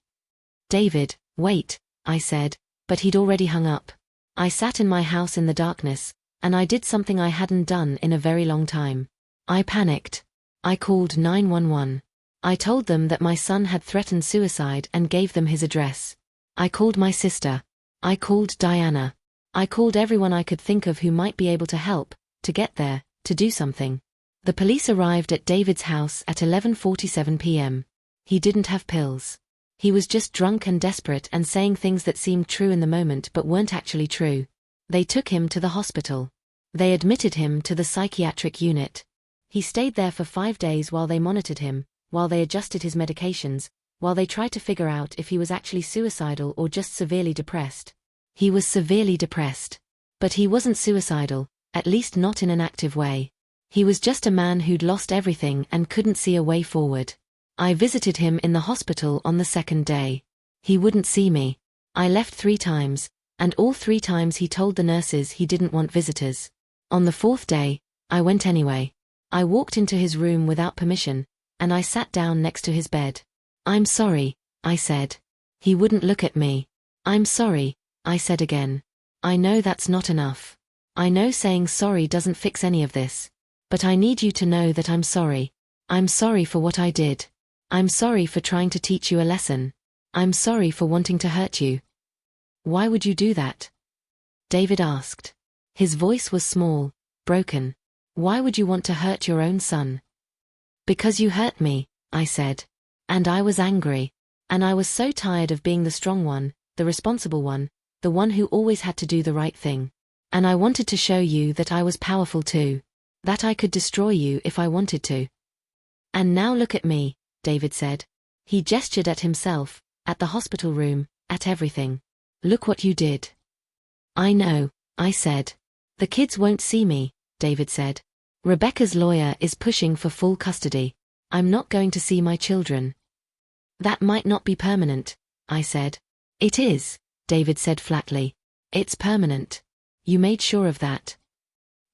David, wait, I said, but he'd already hung up. I sat in my house in the darkness, and I did something I hadn't done in a very long time. I panicked. I called 911. I told them that my son had threatened suicide and gave them his address. I called my sister. I called Diana. I called everyone I could think of who might be able to help, to get there, to do something. The police arrived at David's house at 11:47 p.m. He didn't have pills. He was just drunk and desperate and saying things that seemed true in the moment but weren't actually true. They took him to the hospital. They admitted him to the psychiatric unit. He stayed there for 5 days while they monitored him, while they adjusted his medications, while they tried to figure out if he was actually suicidal or just severely depressed. He was severely depressed. But he wasn't suicidal, at least not in an active way. He was just a man who'd lost everything and couldn't see a way forward. I visited him in the hospital on the 2nd day. He wouldn't see me. I left 3 times, and all 3 times he told the nurses he didn't want visitors. On the 4th day, I went anyway. I walked into his room without permission, and I sat down next to his bed. I'm sorry, I said. He wouldn't look at me. I'm sorry, I said again. I know that's not enough. I know saying sorry doesn't fix any of this. But I need you to know that I'm sorry. I'm sorry for what I did. I'm sorry for trying to teach you a lesson. I'm sorry for wanting to hurt you. Why would you do that? David asked. His voice was small, broken. Why would you want to hurt your own son? Because you hurt me, I said. And I was angry. And I was so tired of being the strong one, the responsible one, the one who always had to do the right thing. And I wanted to show you that I was powerful too. That I could destroy you if I wanted to. And now look at me, David said. He gestured at himself, at the hospital room, at everything. Look what you did. I know, I said. The kids won't see me, David said. Rebecca's lawyer is pushing for full custody. I'm not going to see my children. That might not be permanent, I said. It is, David said flatly. It's permanent. You made sure of that.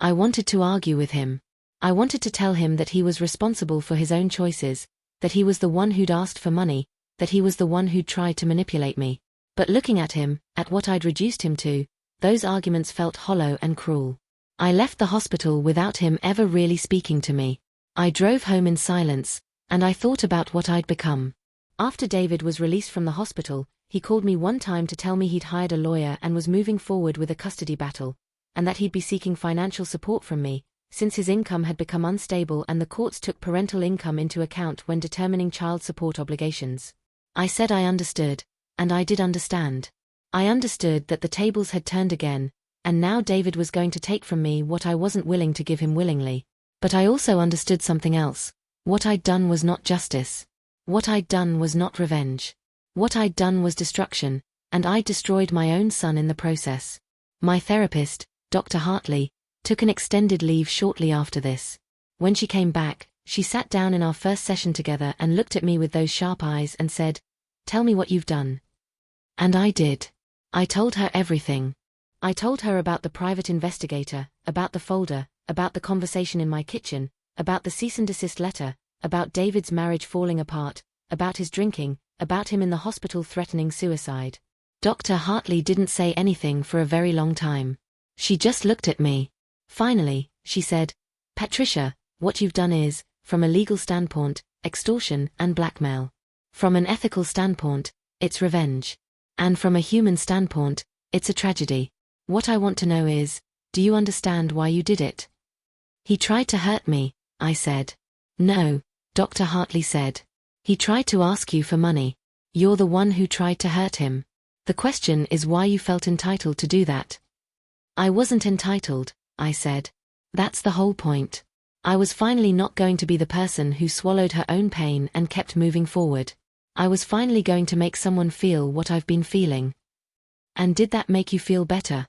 I wanted to argue with him. I wanted to tell him that he was responsible for his own choices, that he was the one who'd asked for money, that he was the one who'd tried to manipulate me. But looking at him, at what I'd reduced him to, those arguments felt hollow and cruel. I left the hospital without him ever really speaking to me. I drove home in silence, and I thought about what I'd become. After David was released from the hospital, he called me one time to tell me he'd hired a lawyer and was moving forward with a custody battle, and that he'd be seeking financial support from me, since his income had become unstable and the courts took parental income into account when determining child support obligations. I said I understood, and I did understand. I understood that the tables had turned again, and now David was going to take from me what I wasn't willing to give him willingly. But I also understood something else. What I'd done was not justice. What I'd done was not revenge. What I'd done was destruction, and I'd destroyed my own son in the process. My therapist, Dr. Hartley, took an extended leave shortly after this. When she came back, she sat down in our first session together and looked at me with those sharp eyes and said, "Tell me what you've done." And I did. I told her everything. I told her about the private investigator, about the folder, about the conversation in my kitchen, about the cease and desist letter, about David's marriage falling apart, about his drinking, about him in the hospital threatening suicide. Dr. Hartley didn't say anything for a very long time. She just looked at me. Finally, she said, "Patricia, what you've done is, from a legal standpoint, extortion and blackmail. From an ethical standpoint, it's revenge. And from a human standpoint, it's a tragedy. What I want to know is, do you understand why you did it?" "He tried to hurt me," I said. "No," Dr. Hartley said. "He tried to ask you for money. You're the one who tried to hurt him. The question is why you felt entitled to do that." "I wasn't entitled," I said. "That's the whole point. I was finally not going to be the person who swallowed her own pain and kept moving forward. I was finally going to make someone feel what I've been feeling." "And did that make you feel better?"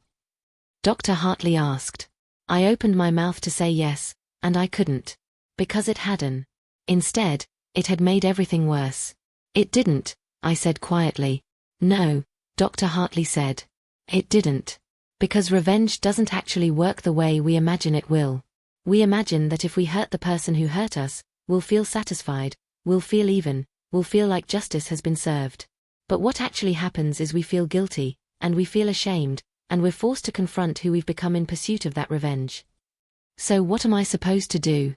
Dr. Hartley asked. I opened my mouth to say yes, and I couldn't. Because it hadn't. Instead, it had made everything worse. "It didn't," I said quietly. "No," Dr. Hartley said. "It didn't. Because revenge doesn't actually work the way we imagine it will. We imagine that if we hurt the person who hurt us, we'll feel satisfied, we'll feel even, we'll feel like justice has been served. But what actually happens is we feel guilty, and we feel ashamed, and we're forced to confront who we've become in pursuit of that revenge. So what am I supposed to do?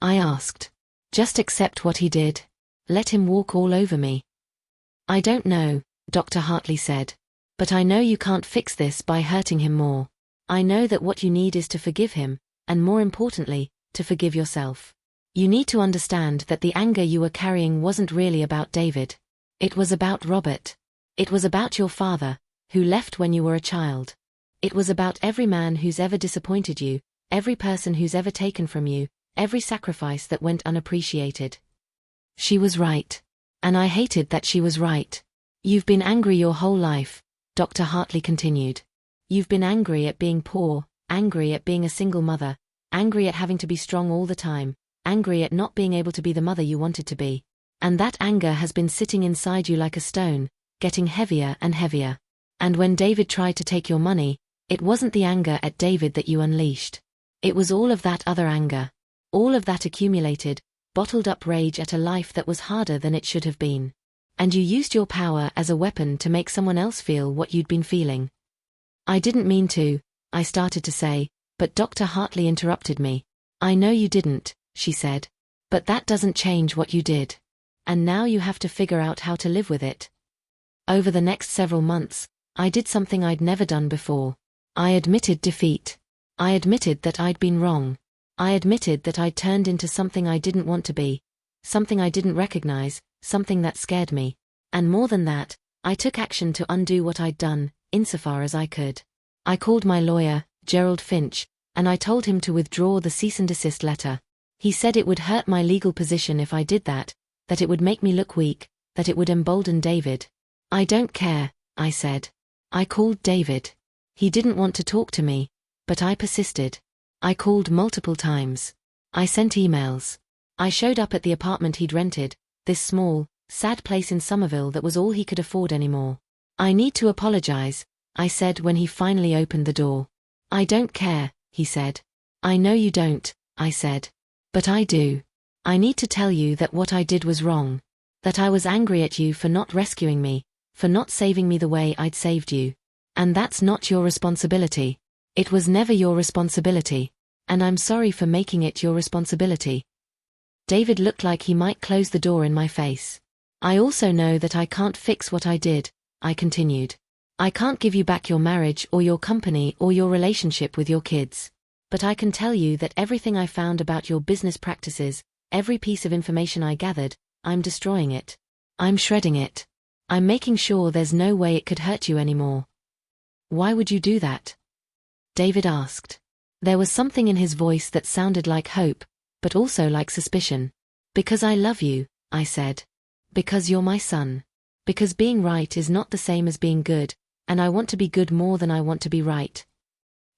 I asked. Just accept what he did? Let him walk all over me? I don't know, Dr. Hartley said. But I know you can't fix this by hurting him more. I know that what you need is to forgive him, and more importantly, to forgive yourself. You need to understand that the anger you were carrying wasn't really about David. It was about Robert. It was about your father, who left when you were a child. It was about every man who's ever disappointed you, every person who's ever taken from you, every sacrifice that went unappreciated. She was right. And I hated that she was right. You've been angry your whole life, Dr. Hartley continued. You've been angry at being poor, angry at being a single mother, angry at having to be strong all the time, angry at not being able to be the mother you wanted to be. And that anger has been sitting inside you like a stone, getting heavier and heavier. And when David tried to take your money, it wasn't the anger at David that you unleashed. It was all of that other anger. All of that accumulated, bottled up rage at a life that was harder than it should have been. And you used your power as a weapon to make someone else feel what you'd been feeling. I didn't mean to, I started to say, but Dr. Hartley interrupted me. I know you didn't, she said. But that doesn't change what you did. And now you have to figure out how to live with it. Over the next several months, I did something I'd never done before. I admitted defeat. I admitted that I'd been wrong. I admitted that I'd turned into something I didn't want to be, something I didn't recognize, something that scared me. And more than that, I took action to undo what I'd done, insofar as I could. I called my lawyer, Gerald Finch, and I told him to withdraw the cease and desist letter. He said it would hurt my legal position if I did that it would make me look weak, that it would embolden David. I don't care, I said. I called David. He didn't want to talk to me, but I persisted. I called multiple times. I sent emails. I showed up at the apartment he'd rented, this small, sad place in Somerville that was all he could afford anymore. I need to apologize, I said when he finally opened the door. I don't care, he said. I know you don't, I said. But I do. I need to tell you that what I did was wrong. That I was angry at you for not rescuing me, for not saving me the way I'd saved you. And that's not your responsibility. It was never your responsibility. And I'm sorry for making it your responsibility. David looked like he might close the door in my face. I also know that I can't fix what I did, I continued. I can't give you back your marriage or your company or your relationship with your kids. But I can tell you that everything I found about your business practices, every piece of information I gathered, I'm destroying it. I'm shredding it. I'm making sure there's no way it could hurt you anymore. Why would you do that? David asked. There was something in his voice that sounded like hope, but also like suspicion. Because I love you, I said. Because you're my son. Because being right is not the same as being good, and I want to be good more than I want to be right.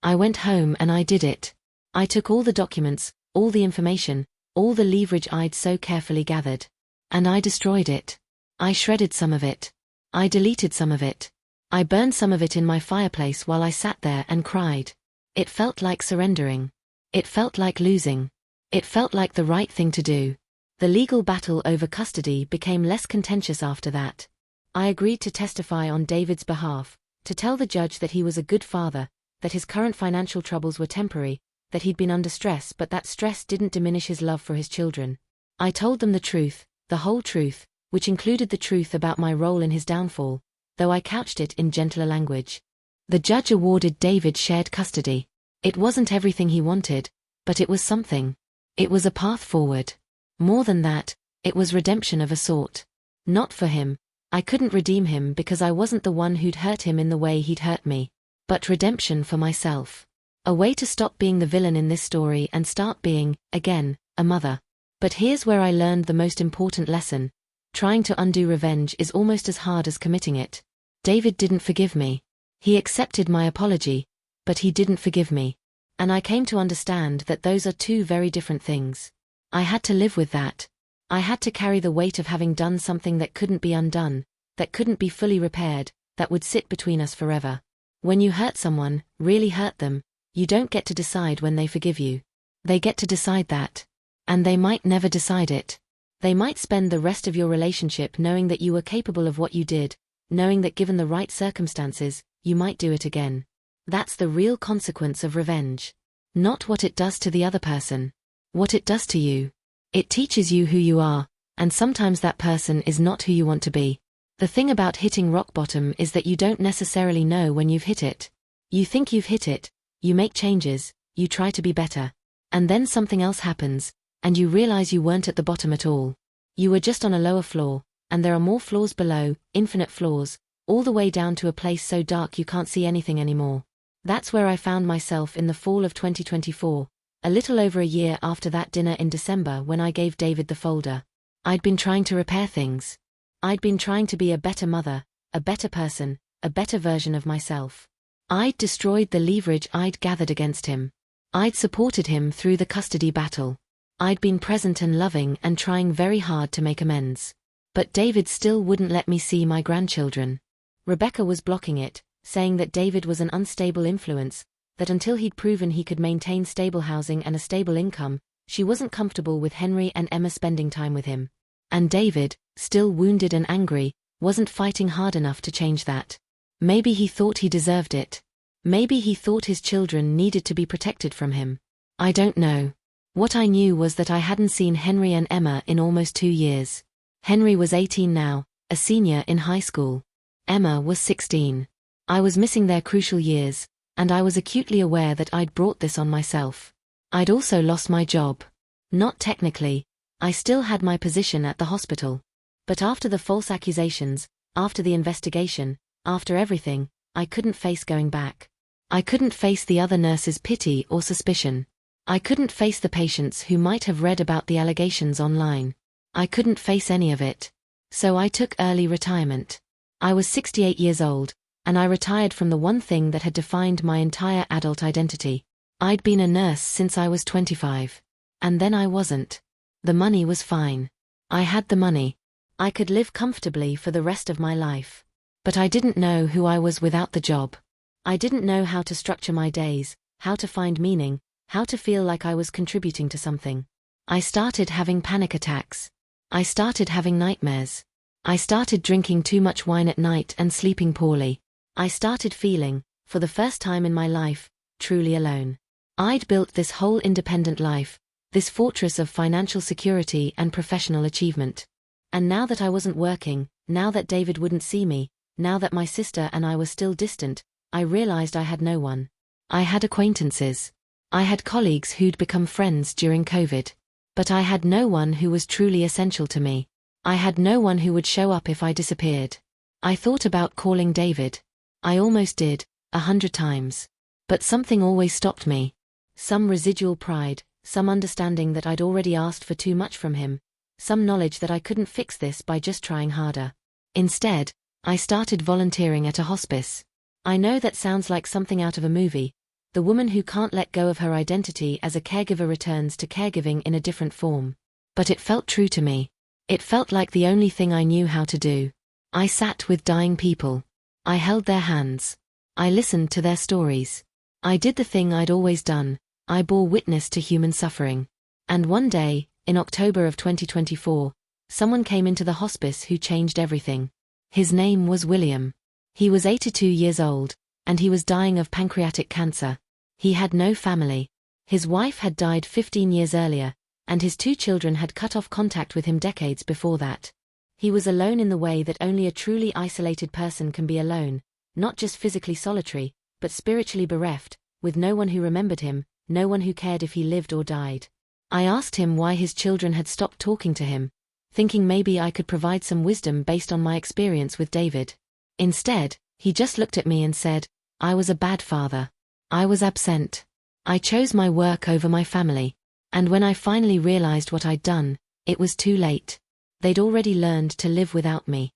I went home and I did it. I took all the documents, all the information, all the leverage I'd so carefully gathered. And I destroyed it. I shredded some of it. I deleted some of it. I burned some of it in my fireplace while I sat there and cried. It felt like surrendering. It felt like losing. It felt like the right thing to do. The legal battle over custody became less contentious after that. I agreed to testify on David's behalf, to tell the judge that he was a good father, that his current financial troubles were temporary, that he'd been under stress but that stress didn't diminish his love for his children. I told them the truth, the whole truth, which included the truth about my role in his downfall, though I couched it in gentler language. The judge awarded David shared custody. It wasn't everything he wanted, but it was something. It was a path forward. More than that, it was redemption of a sort. Not for him. I couldn't redeem him because I wasn't the one who'd hurt him in the way he'd hurt me. But redemption for myself. A way to stop being the villain in this story and start being, again, a mother. But here's where I learned the most important lesson. Trying to undo revenge is almost as hard as committing it. David didn't forgive me. He accepted my apology, but he didn't forgive me. And I came to understand that those are two very different things. I had to live with that. I had to carry the weight of having done something that couldn't be undone, that couldn't be fully repaired, that would sit between us forever. When you hurt someone, really hurt them, you don't get to decide when they forgive you. They get to decide that. And they might never decide it. They might spend the rest of your relationship knowing that you were capable of what you did, knowing that given the right circumstances, you might do it again. That's the real consequence of revenge. Not what it does to the other person. What it does to you. It teaches you who you are, and sometimes that person is not who you want to be. The thing about hitting rock bottom is that you don't necessarily know when you've hit it. You think you've hit it, you make changes, you try to be better. And then something else happens, and you realize you weren't at the bottom at all. You were just on a lower floor, and there are more floors below, infinite floors, all the way down to a place so dark you can't see anything anymore. That's where I found myself in the fall of 2024, a little over a year after that dinner in December when I gave David the folder. I'd been trying to repair things. I'd been trying to be a better mother, a better person, a better version of myself. I'd destroyed the leverage I'd gathered against him. I'd supported him through the custody battle. I'd been present and loving and trying very hard to make amends. But David still wouldn't let me see my grandchildren. Rebecca was blocking it, saying that David was an unstable influence, that until he'd proven he could maintain stable housing and a stable income, she wasn't comfortable with Henry and Emma spending time with him. And David, still wounded and angry, wasn't fighting hard enough to change that. Maybe he thought he deserved it. Maybe he thought his children needed to be protected from him. I don't know. What I knew was that I hadn't seen Henry and Emma in almost 2 years. Henry was 18 now, a senior in high school. Emma was 16. I was missing their crucial years, and I was acutely aware that I'd brought this on myself. I'd also lost my job. Not technically. I still had my position at the hospital. But after the false accusations, after the investigation, after everything, I couldn't face going back. I couldn't face the other nurses' pity or suspicion. I couldn't face the patients who might have read about the allegations online. I couldn't face any of it. So I took early retirement. I was 68 years old, and I retired from the one thing that had defined my entire adult identity. I'd been a nurse since I was 25. And then I wasn't. The money was fine. I had the money. I could live comfortably for the rest of my life. But I didn't know who I was without the job. I didn't know how to structure my days, how to find meaning, how to feel like I was contributing to something. I started having panic attacks. I started having nightmares. I started drinking too much wine at night and sleeping poorly. I started feeling, for the first time in my life, truly alone. I'd built this whole independent life, this fortress of financial security and professional achievement. And now that I wasn't working, now that David wouldn't see me, now that my sister and I were still distant, I realized I had no one. I had acquaintances. I had colleagues who'd become friends during COVID. But I had no one who was truly essential to me. I had no one who would show up if I disappeared. I thought about calling David. I almost did, 100 times. But something always stopped me. Some residual pride, some understanding that I'd already asked for too much from him, some knowledge that I couldn't fix this by just trying harder. Instead, I started volunteering at a hospice. I know that sounds like something out of a movie. The woman who can't let go of her identity as a caregiver returns to caregiving in a different form. But it felt true to me. It felt like the only thing I knew how to do. I sat with dying people. I held their hands. I listened to their stories. I did the thing I'd always done. I bore witness to human suffering. And one day, in October of 2024, someone came into the hospice who changed everything. His name was William. He was 82 years old, and he was dying of pancreatic cancer. He had no family. His wife had died 15 years earlier, and his 2 children had cut off contact with him decades before that. He was alone in the way that only a truly isolated person can be alone, not just physically solitary, but spiritually bereft, with no one who remembered him, no one who cared if he lived or died. I asked him why his children had stopped talking to him, thinking maybe I could provide some wisdom based on my experience with David. Instead, he just looked at me and said, I was a bad father. I was absent. I chose my work over my family. And when I finally realized what I'd done, it was too late. They'd already learned to live without me.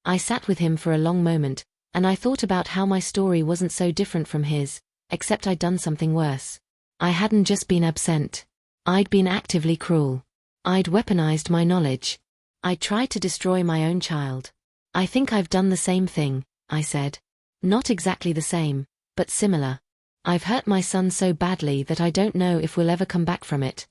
I sat with him for a long moment, and I thought about how my story wasn't so different from his, except I'd done something worse. I hadn't just been absent. I'd been actively cruel. I'd weaponized my knowledge. I'd tried to destroy my own child. I think I've done the same thing, I said. Not exactly the same, but similar. I've hurt my son so badly that I don't know if we'll ever come back from it.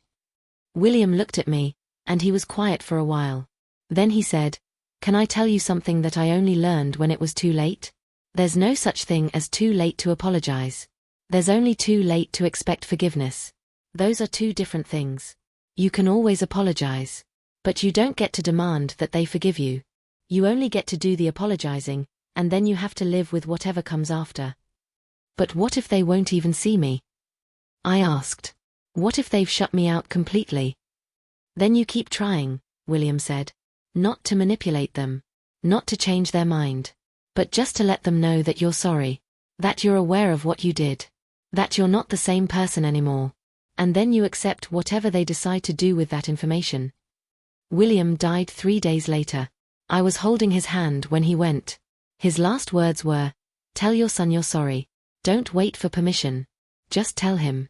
William looked at me, and he was quiet for a while. Then he said, "Can I tell you something that I only learned when it was too late? There's no such thing as too late to apologize. There's only too late to expect forgiveness. Those are two different things. You can always apologize. But you don't get to demand that they forgive you. You only get to do the apologizing, and then you have to live with whatever comes after." "But what if they won't even see me?" I asked. "What if they've shut me out completely?" "Then you keep trying," William said. "Not to manipulate them. Not to change their mind. But just to let them know that you're sorry. That you're aware of what you did. That you're not the same person anymore. And then you accept whatever they decide to do with that information." William died 3 days later. I was holding his hand when he went. His last words were, "Tell your son you're sorry. Don't wait for permission. Just tell him."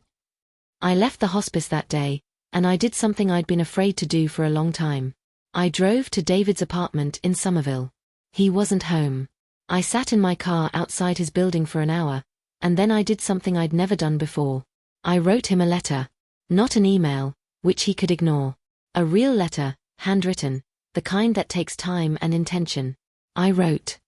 I left the hospice that day, and I did something I'd been afraid to do for a long time. I drove to David's apartment in Somerville. He wasn't home. I sat in my car outside his building for an hour, and then I did something I'd never done before. I wrote him a letter. Not an email, which he could ignore. A real letter, handwritten, the kind that takes time and intention. I wrote,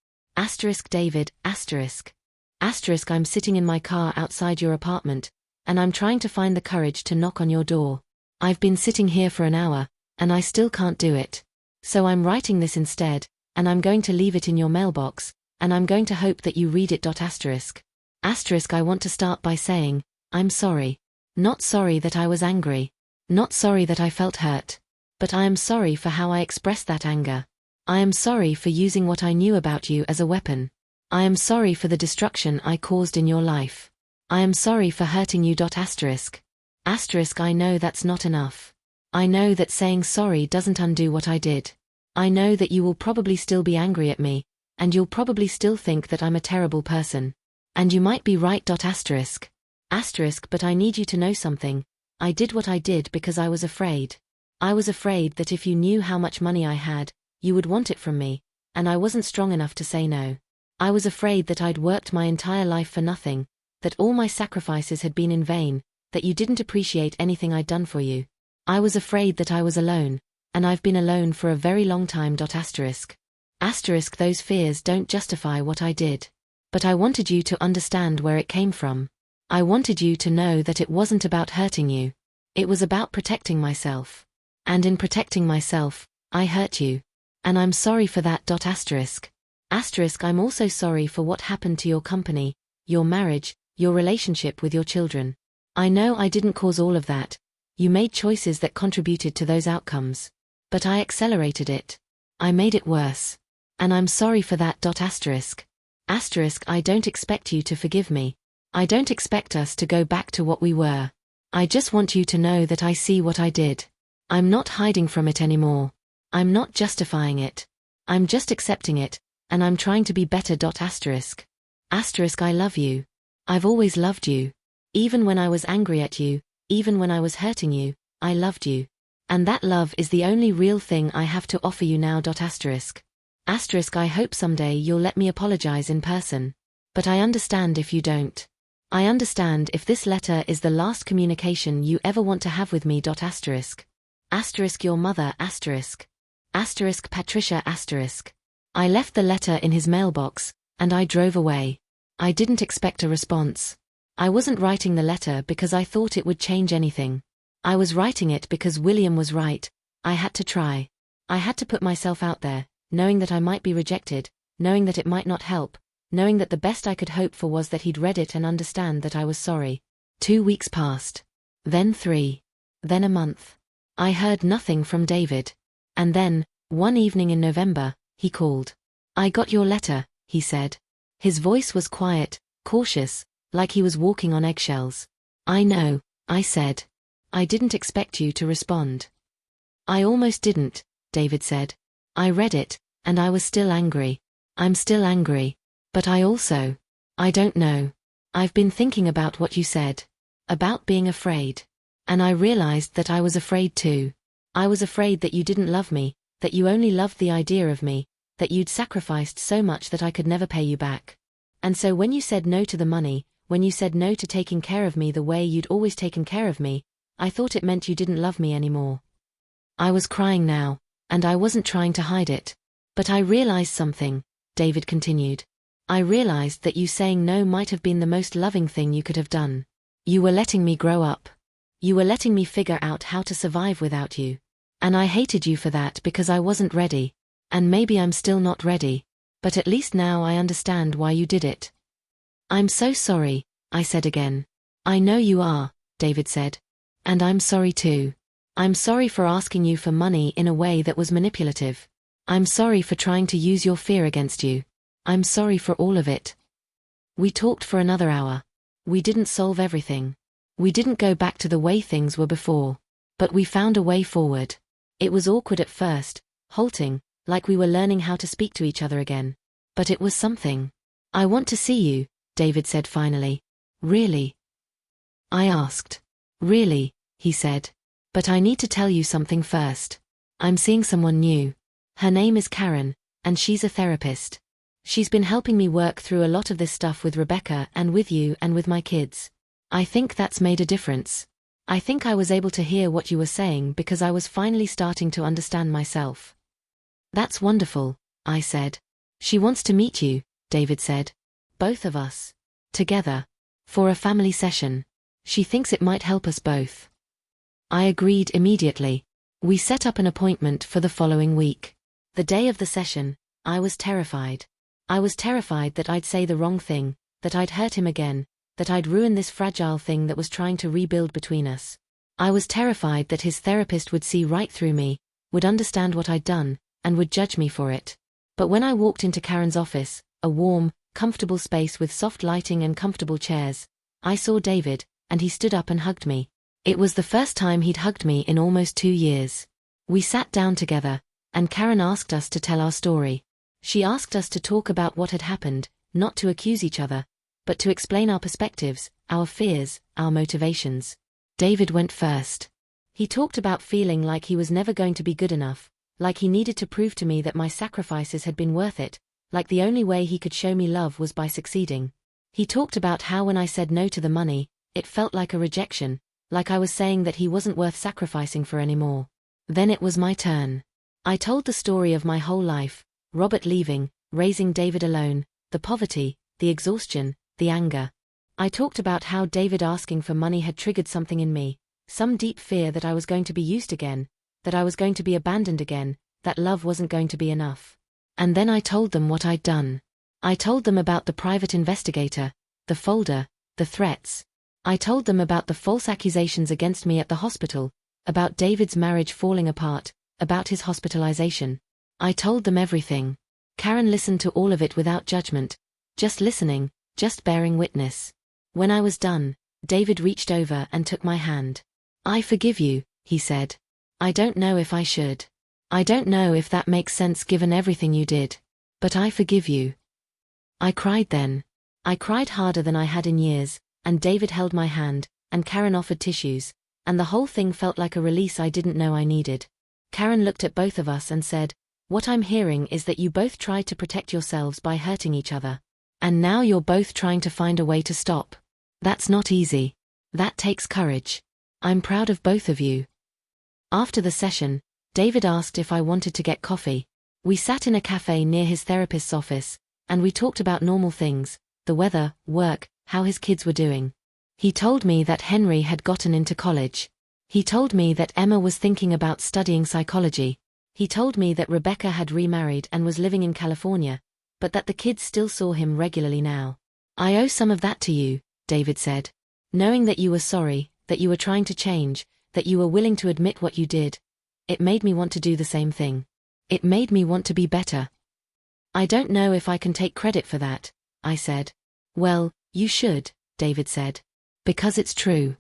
*David, *. I'm sitting in my car outside your apartment, and I'm trying to find the courage to knock on your door. I've been sitting here for an hour, and I still can't do it. So I'm writing this instead, and I'm going to leave it in your mailbox, and I'm going to hope that you read it. I want to start by saying, I'm sorry. Not sorry that I was angry. Not sorry that I felt hurt. But I am sorry for how I expressed that anger. I am sorry for using what I knew about you as a weapon. I am sorry for the destruction I caused in your life. I am sorry for hurting you. I know that's not enough. I know that saying sorry doesn't undo what I did. I know that you will probably still be angry at me, and you'll probably still think that I'm a terrible person. And you might be right. But I need you to know something. I did what I did because I was afraid. I was afraid that if you knew how much money I had, you would want it from me, and I wasn't strong enough to say no. I was afraid that I'd worked my entire life for nothing, that all my sacrifices had been in vain, that you didn't appreciate anything I'd done for you. I was afraid that I was alone, and I've been alone for a very long time. Those fears don't justify what I did. But I wanted you to understand where it came from. I wanted you to know that it wasn't about hurting you. It was about protecting myself. And in protecting myself, I hurt you. And I'm sorry for that. I'm also sorry for what happened to your company, your marriage, your relationship with your children. I know I didn't cause all of that. You made choices that contributed to those outcomes. But I accelerated it. I made it worse. And I'm sorry for that. I don't expect you to forgive me. I don't expect us to go back to what we were. I just want you to know that I see what I did. I'm not hiding from it anymore. I'm not justifying it. I'm just accepting it, and I'm trying to be better. I love you. I've always loved you. Even when I was angry at you, even when I was hurting you, I loved you. And that love is the only real thing I have to offer you now. I hope someday you'll let me apologize in person. But I understand if you don't. I understand if this letter is the last communication you ever want to have with me. Your mother. Patricia. I left the letter in his mailbox, and I drove away. I didn't expect a response. I wasn't writing the letter because I thought it would change anything. I was writing it because William was right. I had to try. I had to put myself out there, knowing that I might be rejected, knowing that it might not help, knowing that the best I could hope for was that he'd read it and understand that I was sorry. 2 weeks passed. Then 3. Then a month. I heard nothing from David. And then, one evening in November, he called. I got your letter, he said. His voice was quiet, cautious, like he was walking on eggshells. I know, I said. I didn't expect you to respond. I almost didn't, David said. I read it, and I was still angry. I'm still angry. But I don't know. I've been thinking about what you said. About being afraid. And I realized that I was afraid too. I was afraid that you didn't love me, that you only loved the idea of me, that you'd sacrificed so much that I could never pay you back. And so when you said no to the money, when you said no to taking care of me the way you'd always taken care of me, I thought it meant you didn't love me anymore." I was crying now, and I wasn't trying to hide it. "But I realized something," David continued. "I realized that you saying no might have been the most loving thing you could have done. You were letting me grow up. You were letting me figure out how to survive without you. And I hated you for that because I wasn't ready. And maybe I'm still not ready. But at least now I understand why you did it." "I'm so sorry," I said again. "I know you are," David said. "And I'm sorry too. I'm sorry for asking you for money in a way that was manipulative. I'm sorry for trying to use your fear against you. I'm sorry for all of it." We talked for another hour. We didn't solve everything. We didn't go back to the way things were before. But we found a way forward. It was awkward at first, halting, like we were learning how to speak to each other again. But it was something. "I want to see you," David said finally. "Really?" I asked. "Really," he said. "But I need to tell you something first. I'm seeing someone new. Her name is Karen, and she's a therapist. She's been helping me work through a lot of this stuff with Rebecca and with you and with my kids. I think that's made a difference. I think I was able to hear what you were saying because I was finally starting to understand myself." "That's wonderful," I said. "She wants to meet you," David said. "Both of us. Together. For a family session. She thinks it might help us both." I agreed immediately. We set up an appointment for the following week. The day of the session, I was terrified. I was terrified that I'd say the wrong thing, that I'd hurt him again, that I'd ruin this fragile thing that was trying to rebuild between us. I was terrified that his therapist would see right through me, would understand what I'd done, and would judge me for it. But when I walked into Karen's office, a warm, comfortable space with soft lighting and comfortable chairs, I saw David, and he stood up and hugged me. It was the first time he'd hugged me in almost 2 years. We sat down together, and Karen asked us to tell our story. She asked us to talk about what had happened, not to accuse each other, but to explain our perspectives, our fears, our motivations. David went first. He talked about feeling like he was never going to be good enough, like he needed to prove to me that my sacrifices had been worth it, like the only way he could show me love was by succeeding. He talked about how when I said no to the money, it felt like a rejection, like I was saying that he wasn't worth sacrificing for anymore. Then it was my turn. I told the story of my whole life, Robert leaving, raising David alone, the poverty, the exhaustion, the anger. I talked about how David asking for money had triggered something in me, some deep fear that I was going to be used again, that I was going to be abandoned again, that love wasn't going to be enough. And then I told them what I'd done. I told them about the private investigator, the folder, the threats. I told them about the false accusations against me at the hospital, about David's marriage falling apart, about his hospitalization. I told them everything. Karen listened to all of it without judgment, just listening, just bearing witness. When I was done, David reached over and took my hand. "I forgive you," he said. "I don't know if I should. I don't know if that makes sense given everything you did. But I forgive you." I cried then. I cried harder than I had in years, and David held my hand, and Karen offered tissues, and the whole thing felt like a release I didn't know I needed. Karen looked at both of us and said, "What I'm hearing is that you both tried to protect yourselves by hurting each other. And now you're both trying to find a way to stop. That's not easy. That takes courage. I'm proud of both of you." After the session, David asked if I wanted to get coffee. We sat in a cafe near his therapist's office, and we talked about normal things, the weather, work, how his kids were doing. He told me that Henry had gotten into college. He told me that Emma was thinking about studying psychology. He told me that Rebecca had remarried and was living in California, but that the kids still saw him regularly now. "I owe some of that to you," David said. "Knowing that you were sorry, that you were trying to change, that you were willing to admit what you did. It made me want to do the same thing. It made me want to be better." "I don't know if I can take credit for that," I said. "Well, you should," David said. "Because it's true."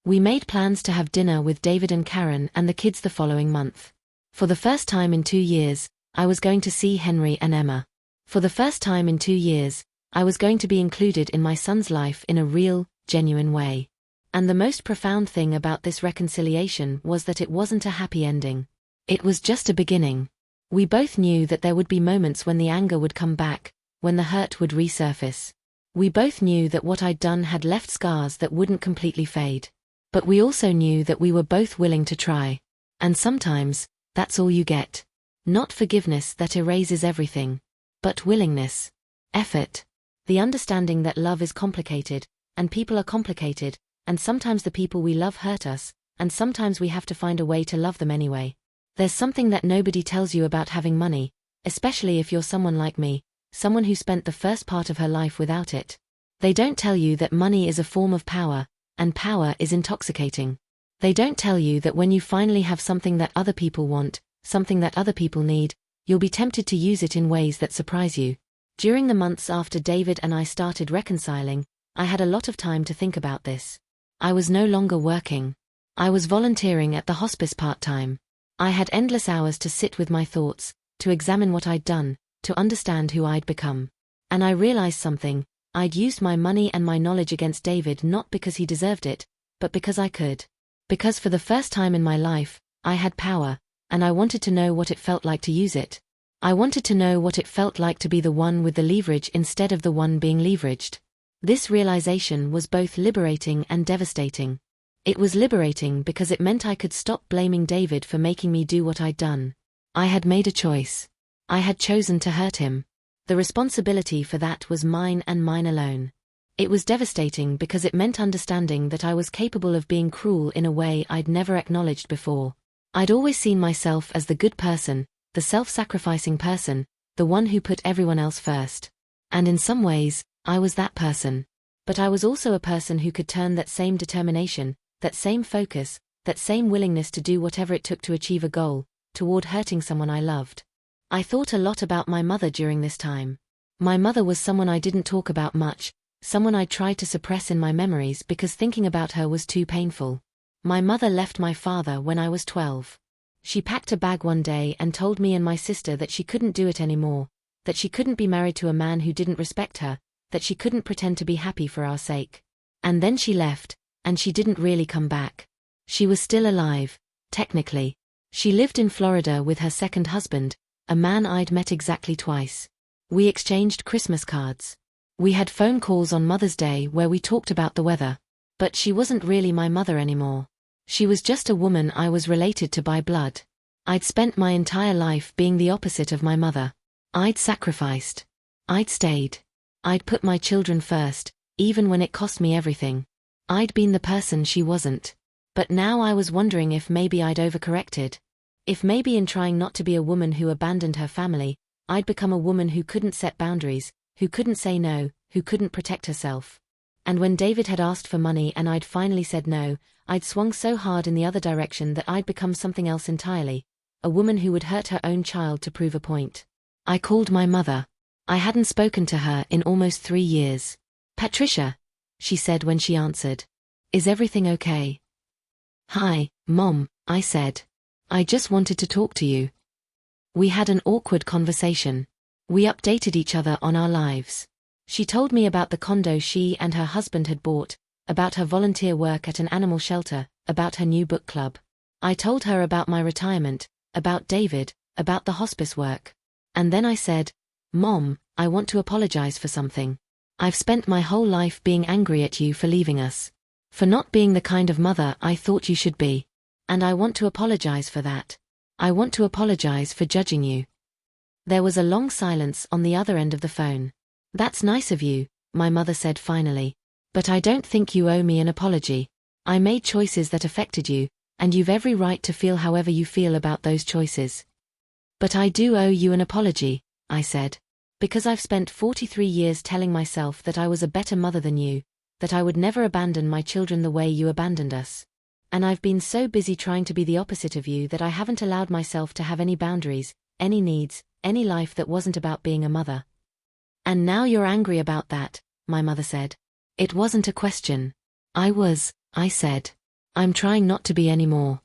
We made plans to have dinner with David and Karen and the kids the following month. For the first time in 2 years, I was going to see Henry and Emma. For the first time in 2 years, I was going to be included in my son's life in a real, genuine way. And the most profound thing about this reconciliation was that it wasn't a happy ending. It was just a beginning. We both knew that there would be moments when the anger would come back, when the hurt would resurface. We both knew that what I'd done had left scars that wouldn't completely fade. But we also knew that we were both willing to try. And sometimes, that's all you get. Not forgiveness that erases everything, but willingness. Effort. The understanding that love is complicated, and people are complicated, and sometimes the people we love hurt us, and sometimes we have to find a way to love them anyway. There's something that nobody tells you about having money, especially if you're someone like me, someone who spent the first part of her life without it. They don't tell you that money is a form of power, and power is intoxicating. They don't tell you that when you finally have something that other people want, something that other people need, you'll be tempted to use it in ways that surprise you. During the months after David and I started reconciling, I had a lot of time to think about this. I was no longer working. I was volunteering at the hospice part-time. I had endless hours to sit with my thoughts, to examine what I'd done, to understand who I'd become. And I realized something. I'd used my money and my knowledge against David not because he deserved it, but because I could. Because for the first time in my life, I had power, and I wanted to know what it felt like to use it. I wanted to know what it felt like to be the one with the leverage instead of the one being leveraged. This realization was both liberating and devastating. It was liberating because it meant I could stop blaming David for making me do what I'd done. I had made a choice. I had chosen to hurt him. The responsibility for that was mine and mine alone. It was devastating because it meant understanding that I was capable of being cruel in a way I'd never acknowledged before. I'd always seen myself as the good person, the self-sacrificing person, the one who put everyone else first. And in some ways, I was that person. But I was also a person who could turn that same determination, that same focus, that same willingness to do whatever it took to achieve a goal, toward hurting someone I loved. I thought a lot about my mother during this time. My mother was someone I didn't talk about much, someone I tried to suppress in my memories because thinking about her was too painful. My mother left my father when I was 12. She packed a bag one day and told me and my sister that she couldn't do it anymore, that she couldn't be married to a man who didn't respect her, that she couldn't pretend to be happy for our sake. And then she left, and she didn't really come back. She was still alive, technically. She lived in Florida with her second husband, a man I'd met exactly twice. We exchanged Christmas cards. We had phone calls on Mother's Day where we talked about the weather. But she wasn't really my mother anymore. She was just a woman I was related to by blood. I'd spent my entire life being the opposite of my mother. I'd sacrificed. I'd stayed. I'd put my children first, even when it cost me everything. I'd been the person she wasn't. But now I was wondering if maybe I'd overcorrected. If maybe in trying not to be a woman who abandoned her family, I'd become a woman who couldn't set boundaries, who couldn't say no, who couldn't protect herself. And when David had asked for money and I'd finally said no, I'd swung so hard in the other direction that I'd become something else entirely, a woman who would hurt her own child to prove a point. I called my mother. I hadn't spoken to her in almost 3 years. "Patricia," she said when she answered. "Is everything okay?" "Hi, Mom," I said. "I just wanted to talk to you." We had an awkward conversation. We updated each other on our lives. She told me about the condo she and her husband had bought, about her volunteer work at an animal shelter, about her new book club. I told her about my retirement, about David, about the hospice work. And then I said, "Mom, I want to apologize for something. I've spent my whole life being angry at you for leaving us. For not being the kind of mother I thought you should be. And I want to apologize for that. I want to apologize for judging you." There was a long silence on the other end of the phone. "That's nice of you," my mother said finally. "But I don't think you owe me an apology. I made choices that affected you, and you've every right to feel however you feel about those choices." "But I do owe you an apology," I said. "Because I've spent 43 years telling myself that I was a better mother than you, that I would never abandon my children the way you abandoned us. And I've been so busy trying to be the opposite of you that I haven't allowed myself to have any boundaries, any needs, any life that wasn't about being a mother." "And now you're angry about that," my mother said. "It wasn't a question." I said. "I'm trying not to be anymore."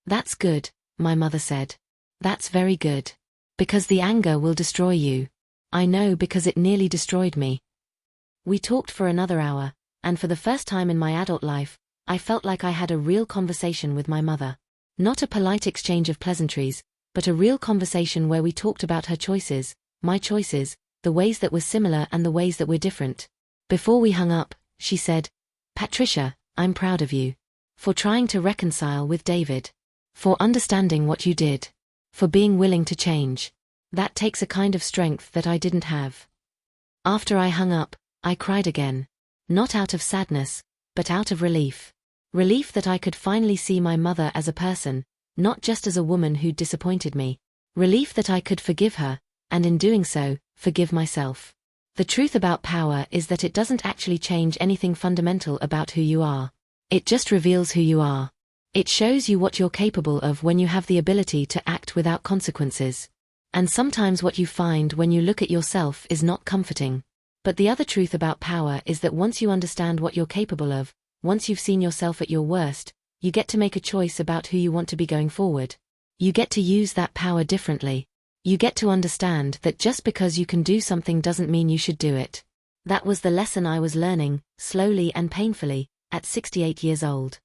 "That's good," my mother said. "That's very good. Because the anger will destroy you." "I know because it nearly destroyed me." We talked for another hour, and for the first time in my adult life, I felt like I had a real conversation with my mother. Not a polite exchange of pleasantries, but a real conversation where we talked about her choices, my choices, the ways that we're similar and the ways that we're different. Before we hung up, she said, "Patricia, I'm proud of you. For trying to reconcile with David. For understanding what you did. For being willing to change. That takes a kind of strength that I didn't have." After I hung up, I cried again. Not out of sadness, but out of relief. Relief that I could finally see my mother as a person, not just as a woman who'd disappointed me. Relief that I could forgive her, and in doing so, forgive myself. The truth about power is that it doesn't actually change anything fundamental about who you are. It just reveals who you are. It shows you what you're capable of when you have the ability to act without consequences. And sometimes what you find when you look at yourself is not comforting. But the other truth about power is that once you understand what you're capable of, once you've seen yourself at your worst, you get to make a choice about who you want to be going forward. You get to use that power differently. You get to understand that just because you can do something doesn't mean you should do it. That was the lesson I was learning, slowly and painfully, at 68 years old.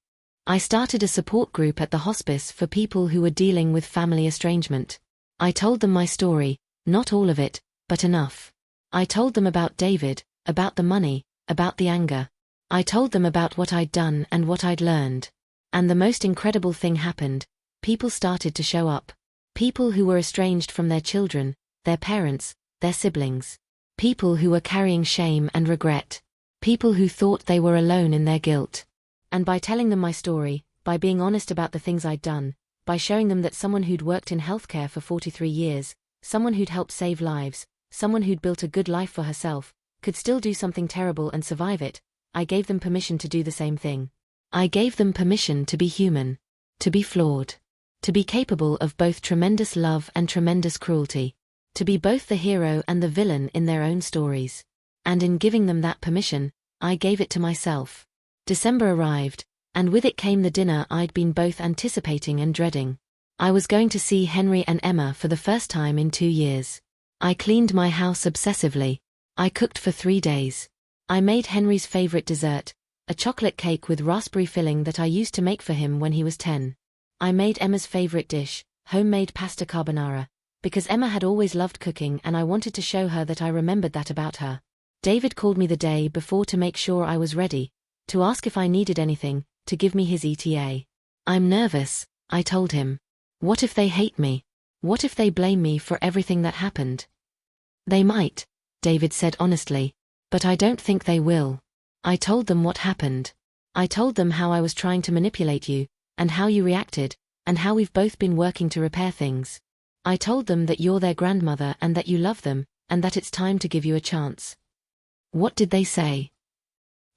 I started a support group at the hospice for people who were dealing with family estrangement. I told them my story, not all of it, but enough. I told them about David, about the money, about the anger. I told them about what I'd done and what I'd learned. And the most incredible thing happened. People started to show up. People who were estranged from their children, their parents, their siblings. People who were carrying shame and regret. People who thought they were alone in their guilt. And by telling them my story, by being honest about the things I'd done, by showing them that someone who'd worked in healthcare for 43 years, someone who'd helped save lives, someone who'd built a good life for herself, could still do something terrible and survive it, I gave them permission to do the same thing. I gave them permission to be human. To be flawed. To be capable of both tremendous love and tremendous cruelty. To be both the hero and the villain in their own stories. And in giving them that permission, I gave it to myself. December arrived, and with it came the dinner I'd been both anticipating and dreading. I was going to see Henry and Emma for the first time in 2 years. I cleaned my house obsessively. I cooked for 3 days. I made Henry's favorite dessert, a chocolate cake with raspberry filling that I used to make for him when he was 10. I made Emma's favorite dish, homemade pasta carbonara, because Emma had always loved cooking and I wanted to show her that I remembered that about her. David called me the day before to make sure I was ready, to ask if I needed anything, to give me his ETA. "I'm nervous," I told him. "What if they hate me? What if they blame me for everything that happened?" "They might," David said honestly, "but I don't think they will." I told them what happened. I told them how I was trying to manipulate you, and how you reacted, and how we've both been working to repair things. I told them that you're their grandmother and that you love them, and that it's time to give you a chance. "What did they say?"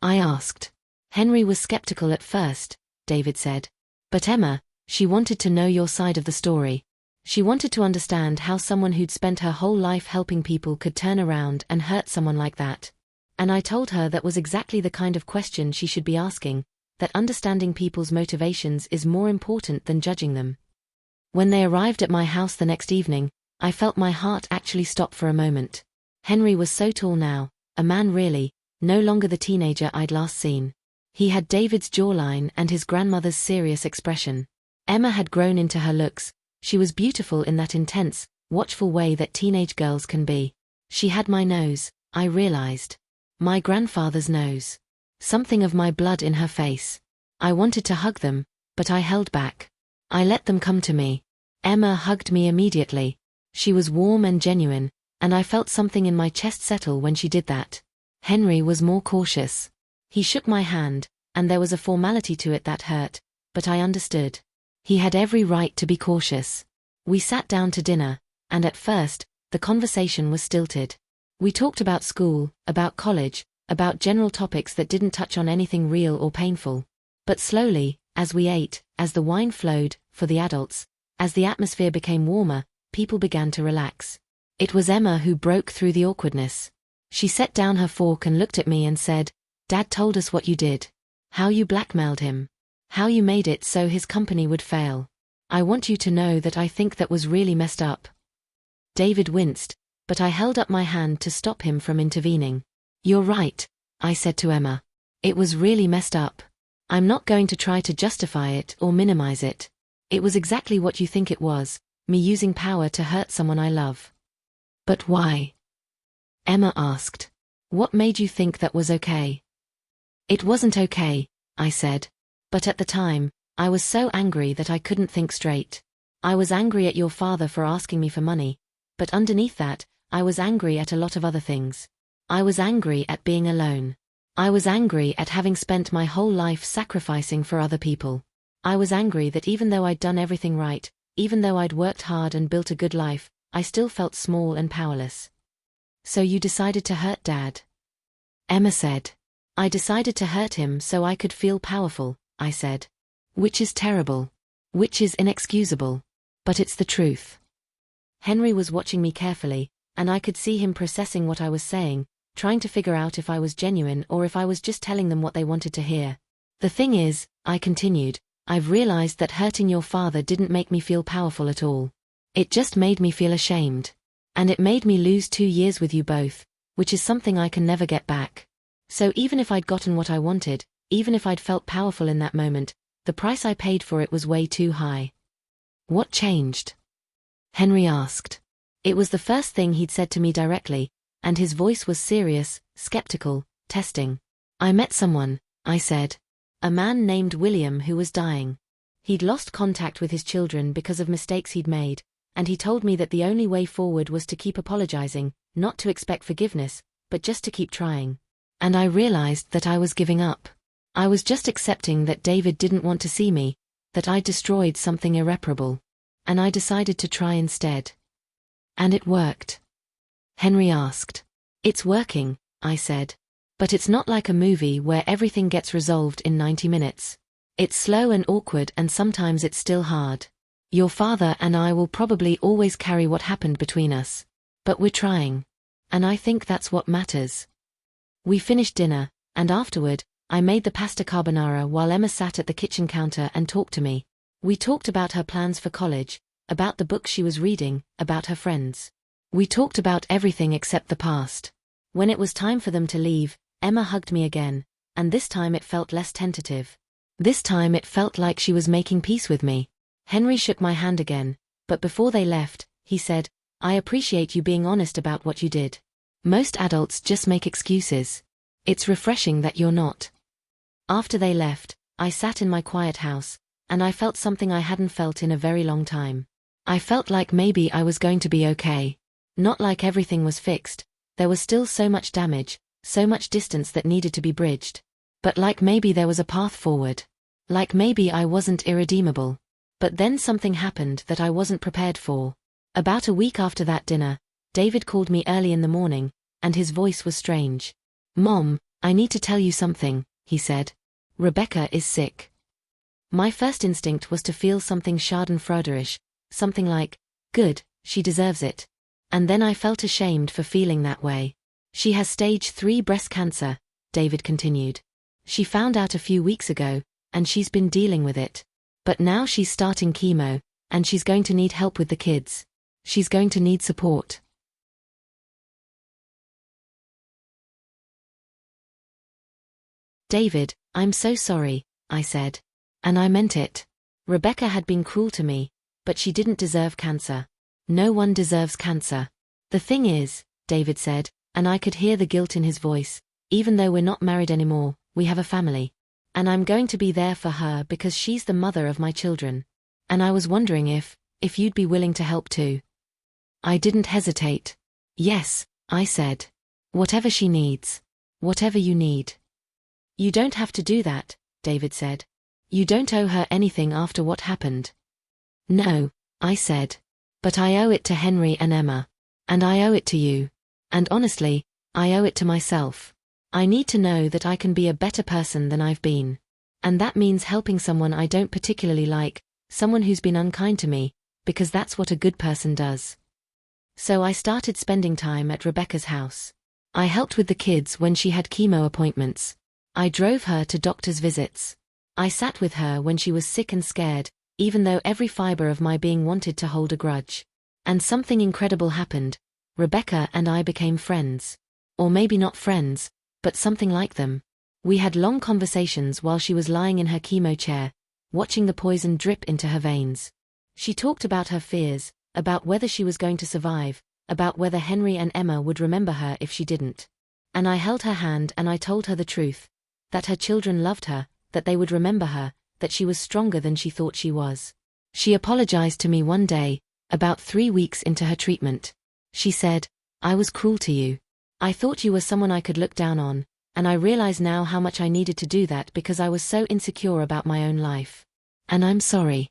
I asked. "Henry was skeptical at first," David said. "But Emma, she wanted to know your side of the story. She wanted to understand how someone who'd spent her whole life helping people could turn around and hurt someone like that. And I told her that was exactly the kind of question she should be asking, that understanding people's motivations is more important than judging them." When they arrived at my house the next evening, I felt my heart actually stop for a moment. Henry was so tall now, a man really, no longer the teenager I'd last seen. He had David's jawline and his grandmother's serious expression. Emma had grown into her looks. She was beautiful in that intense, watchful way that teenage girls can be. She had my nose, I realized. My grandfather's nose. Something of my blood in her face. I wanted to hug them, but I held back. I let them come to me. Emma hugged me immediately. She was warm and genuine, and I felt something in my chest settle when she did that. Henry was more cautious. He shook my hand, and there was a formality to it that hurt, but I understood. He had every right to be cautious. We sat down to dinner, and at first, the conversation was stilted. We talked about school, about college, about general topics that didn't touch on anything real or painful. But slowly, as we ate, as the wine flowed, for the adults, as the atmosphere became warmer, people began to relax. It was Emma who broke through the awkwardness. She set down her fork and looked at me and said, "Dad told us what you did. How you blackmailed him. How you made it so his company would fail. I want you to know that I think that was really messed up." David winced, but I held up my hand to stop him from intervening. "You're right," I said to Emma. "It was really messed up. I'm not going to try to justify it or minimize it. It was exactly what you think it was, me using power to hurt someone I love." "But why?" Emma asked. What made you think that was okay? It wasn't okay, I said. But at the time, I was so angry that I couldn't think straight. I was angry at your father for asking me for money, but underneath that, I was angry at a lot of other things. I was angry at being alone. I was angry at having spent my whole life sacrificing for other people. I was angry that even though I'd done everything right, even though I'd worked hard and built a good life, I still felt small and powerless. So you decided to hurt Dad? Emma said. I decided to hurt him so I could feel powerful, I said. Which is terrible. Which is inexcusable. But it's the truth. Henry was watching me carefully, and I could see him processing what I was saying, trying to figure out if I was genuine or if I was just telling them what they wanted to hear. The thing is, I continued, I've realized that hurting your father didn't make me feel powerful at all. It just made me feel ashamed. And it made me lose 2 years with you both, which is something I can never get back. So even if I'd gotten what I wanted, even if I'd felt powerful in that moment, the price I paid for it was way too high. What changed? Henry asked. It was the first thing he'd said to me directly, and his voice was serious, skeptical, testing. I met someone, I said. A man named William who was dying. He'd lost contact with his children because of mistakes he'd made, and he told me that the only way forward was to keep apologizing, not to expect forgiveness, but just to keep trying. And I realized that I was giving up. I was just accepting that David didn't want to see me, that I'd destroyed something irreparable. And I decided to try instead. And it worked. Henry asked. It's working, I said. But it's not like a movie where everything gets resolved in 90 minutes. It's slow and awkward, and sometimes it's still hard. Your father and I will probably always carry what happened between us. But we're trying. And I think that's what matters. We finished dinner, and afterward, I made the pasta carbonara while Emma sat at the kitchen counter and talked to me. We talked about her plans for college, about the books she was reading, about her friends. We talked about everything except the past. When it was time for them to leave, Emma hugged me again, and this time it felt less tentative. This time it felt like she was making peace with me. Henry shook my hand again, but before they left, he said, I appreciate you being honest about what you did. Most adults just make excuses. It's refreshing that you're not. After they left, I sat in my quiet house, and I felt something I hadn't felt in a very long time. I felt like maybe I was going to be okay. Not like everything was fixed. There was still so much damage, so much distance that needed to be bridged. But like maybe there was a path forward. Like maybe I wasn't irredeemable. But then something happened that I wasn't prepared for. About a week after that dinner, David called me early in the morning, and his voice was strange. Mom, I need to tell you something, he said. Rebecca is sick. My first instinct was to feel something schadenfreudisch, something like, good, she deserves it. And then I felt ashamed for feeling that way. She has stage 3 breast cancer, David continued. She found out a few weeks ago, and she's been dealing with it. But now she's starting chemo, and she's going to need help with the kids. She's going to need support. David, I'm so sorry, I said. And I meant it. Rebecca had been cruel to me, but she didn't deserve cancer. No one deserves cancer. The thing is, David said, and I could hear the guilt in his voice, even though we're not married anymore, we have a family. And I'm going to be there for her because she's the mother of my children. And I was wondering if you'd be willing to help too. I didn't hesitate. Yes, I said. Whatever she needs. Whatever you need. You don't have to do that, David said. You don't owe her anything after what happened. No, I said. But I owe it to Henry and Emma. And I owe it to you. And honestly, I owe it to myself. I need to know that I can be a better person than I've been. And that means helping someone I don't particularly like, someone who's been unkind to me, because that's what a good person does. So I started spending time at Rebecca's house. I helped with the kids when she had chemo appointments. I drove her to doctor's visits. I sat with her when she was sick and scared, even though every fiber of my being wanted to hold a grudge. And something incredible happened. Rebecca and I became friends. Or maybe not friends, but something like them. We had long conversations while she was lying in her chemo chair, watching the poison drip into her veins. She talked about her fears, about whether she was going to survive, about whether Henry and Emma would remember her if she didn't. And I held her hand and I told her the truth. That her children loved her, that they would remember her, that she was stronger than she thought she was. She apologized to me one day, about 3 weeks into her treatment. She said, "I was cruel to you. I thought you were someone I could look down on, and I realize now how much I needed to do that because I was so insecure about my own life. And I'm sorry.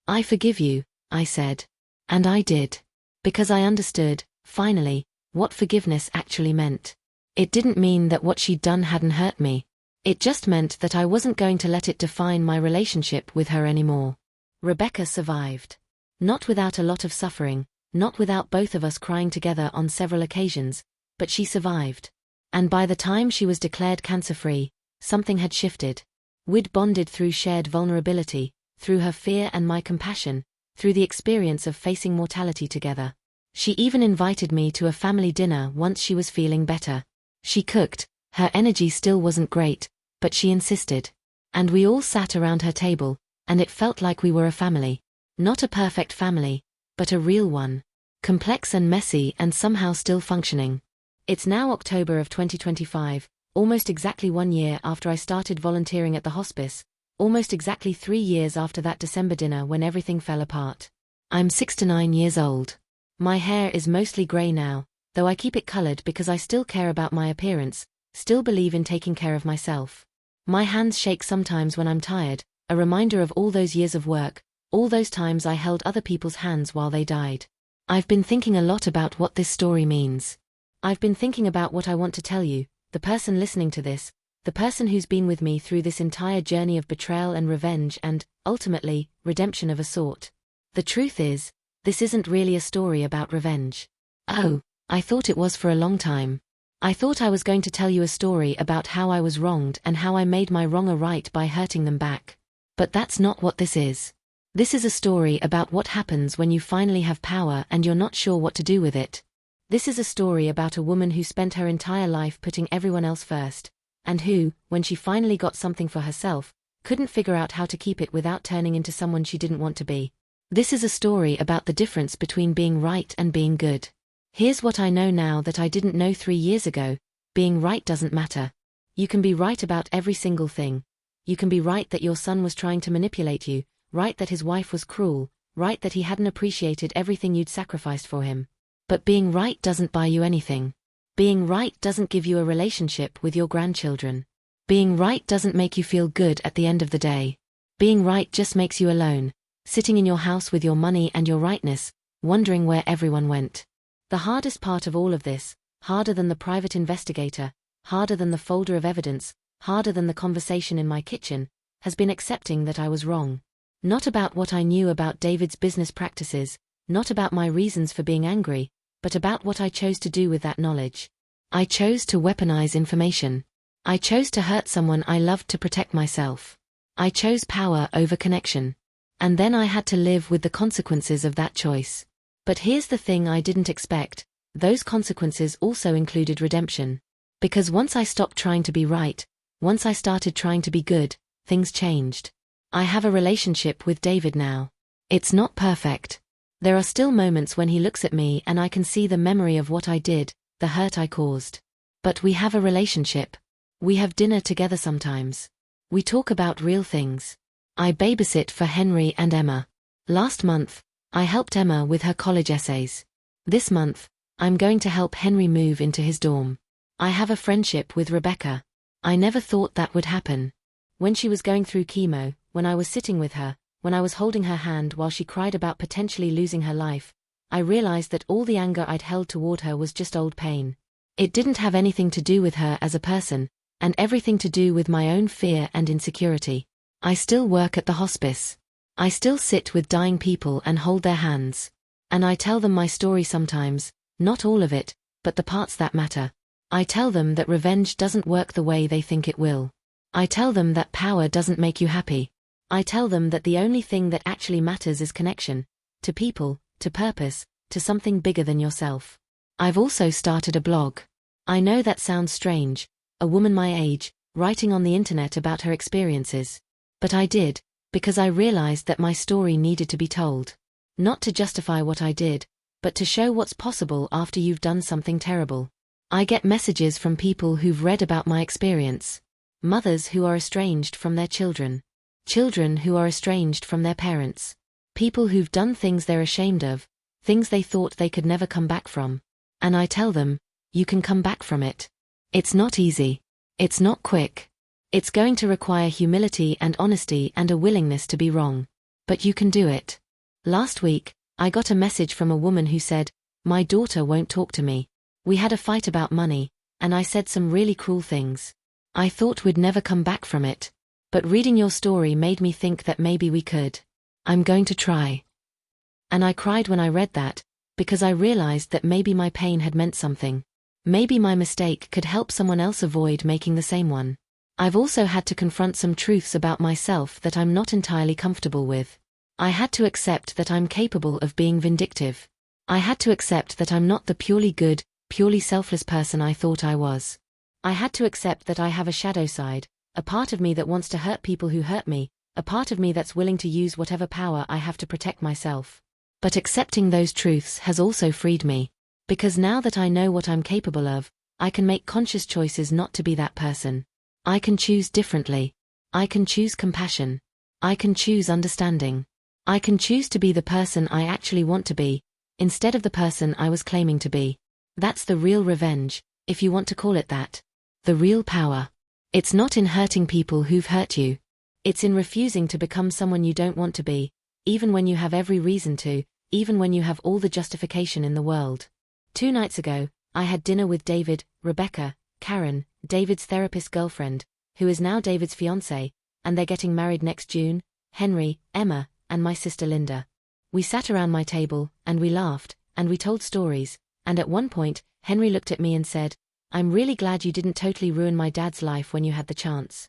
I forgive you," I said. And I did. Because I understood, finally, what forgiveness actually meant. It didn't mean that what she'd done hadn't hurt me. It just meant that I wasn't going to let it define my relationship with her anymore. Rebecca survived. Not without a lot of suffering, not without both of us crying together on several occasions, but she survived. And by the time she was declared cancer-free, something had shifted. We'd bonded through shared vulnerability, through her fear and my compassion, through the experience of facing mortality together. She even invited me to a family dinner once she was feeling better. She cooked, her energy still wasn't great, but she insisted. And we all sat around her table, and it felt like we were a family. Not a perfect family, but a real one. Complex and messy and somehow still functioning. It's now October of 2025, almost exactly 1 year after I started volunteering at the hospice, almost exactly 3 years after that December dinner when everything fell apart. I'm 69 years old. My hair is mostly grey now, though I keep it colored because I still care about my appearance, still believe in taking care of myself. My hands shake sometimes when I'm tired, a reminder of all those years of work, all those times I held other people's hands while they died. I've been thinking a lot about what this story means. I've been thinking about what I want to tell you, the person listening to this, the person who's been with me through this entire journey of betrayal and revenge and, ultimately, redemption of a sort. The truth is, this isn't really a story about revenge. Oh, I thought it was for a long time. I thought I was going to tell you a story about how I was wronged and how I made my wronger right by hurting them back. But that's not what this is. This is a story about what happens when you finally have power and you're not sure what to do with it. This is a story about a woman who spent her entire life putting everyone else first, and who, when she finally got something for herself, couldn't figure out how to keep it without turning into someone she didn't want to be. This is a story about the difference between being right and being good. Here's what I know now that I didn't know 3 years ago: being right doesn't matter. You can be right about every single thing. You can be right that your son was trying to manipulate you, right that his wife was cruel, right that he hadn't appreciated everything you'd sacrificed for him. But being right doesn't buy you anything. Being right doesn't give you a relationship with your grandchildren. Being right doesn't make you feel good at the end of the day. Being right just makes you alone, sitting in your house with your money and your rightness, wondering where everyone went. The hardest part of all of this, harder than the private investigator, harder than the folder of evidence, harder than the conversation in my kitchen, has been accepting that I was wrong. Not about what I knew about David's business practices, not about my reasons for being angry, but about what I chose to do with that knowledge. I chose to weaponize information. I chose to hurt someone I loved to protect myself. I chose power over connection. And then I had to live with the consequences of that choice. But here's the thing I didn't expect: those consequences also included redemption. Because once I stopped trying to be right, once I started trying to be good, things changed. I have a relationship with David now. It's not perfect. There are still moments when he looks at me and I can see the memory of what I did, the hurt I caused. But we have a relationship. We have dinner together sometimes. We talk about real things. I babysit for Henry and Emma. Last month, I helped Emma with her college essays. This month, I'm going to help Henry move into his dorm. I have a friendship with Rebecca. I never thought that would happen. When she was going through chemo, when I was sitting with her, when I was holding her hand while she cried about potentially losing her life, I realized that all the anger I'd held toward her was just old pain. It didn't have anything to do with her as a person, and everything to do with my own fear and insecurity. I still work at the hospice. I still sit with dying people and hold their hands. And I tell them my story sometimes, not all of it, but the parts that matter. I tell them that revenge doesn't work the way they think it will. I tell them that power doesn't make you happy. I tell them that the only thing that actually matters is connection, to people, to purpose, to something bigger than yourself. I've also started a blog. I know that sounds strange, a woman my age, writing on the internet about her experiences. But I did, because I realized that my story needed to be told. Not to justify what I did, but to show what's possible after you've done something terrible. I get messages from people who've read about my experience. Mothers who are estranged from their children. Children who are estranged from their parents. People who've done things they're ashamed of, things they thought they could never come back from. And I tell them, you can come back from it. It's not easy. It's not quick. It's going to require humility and honesty and a willingness to be wrong. But you can do it. Last week, I got a message from a woman who said, my daughter won't talk to me. We had a fight about money, and I said some really cruel things. I thought we'd never come back from it. But reading your story made me think that maybe we could. I'm going to try. And I cried when I read that, because I realized that maybe my pain had meant something. Maybe my mistake could help someone else avoid making the same one. I've also had to confront some truths about myself that I'm not entirely comfortable with. I had to accept that I'm capable of being vindictive. I had to accept that I'm not the purely good, purely selfless person I thought I was. I had to accept that I have a shadow side, a part of me that wants to hurt people who hurt me, a part of me that's willing to use whatever power I have to protect myself. But accepting those truths has also freed me. Because now that I know what I'm capable of, I can make conscious choices not to be that person. I can choose differently. I can choose compassion. I can choose understanding. I can choose to be the person I actually want to be, instead of the person I was claiming to be. That's the real revenge, if you want to call it that. The real power. It's not in hurting people who've hurt you. It's in refusing to become someone you don't want to be, even when you have every reason to, even when you have all the justification in the world. 2 nights ago, I had dinner with David, Rebecca, Karen, David's therapist girlfriend, who is now David's fiancée, and they're getting married next June, Henry, Emma, and my sister Linda. We sat around my table, and we laughed, and we told stories, and at one point, Henry looked at me and said, I'm really glad you didn't totally ruin my dad's life when you had the chance.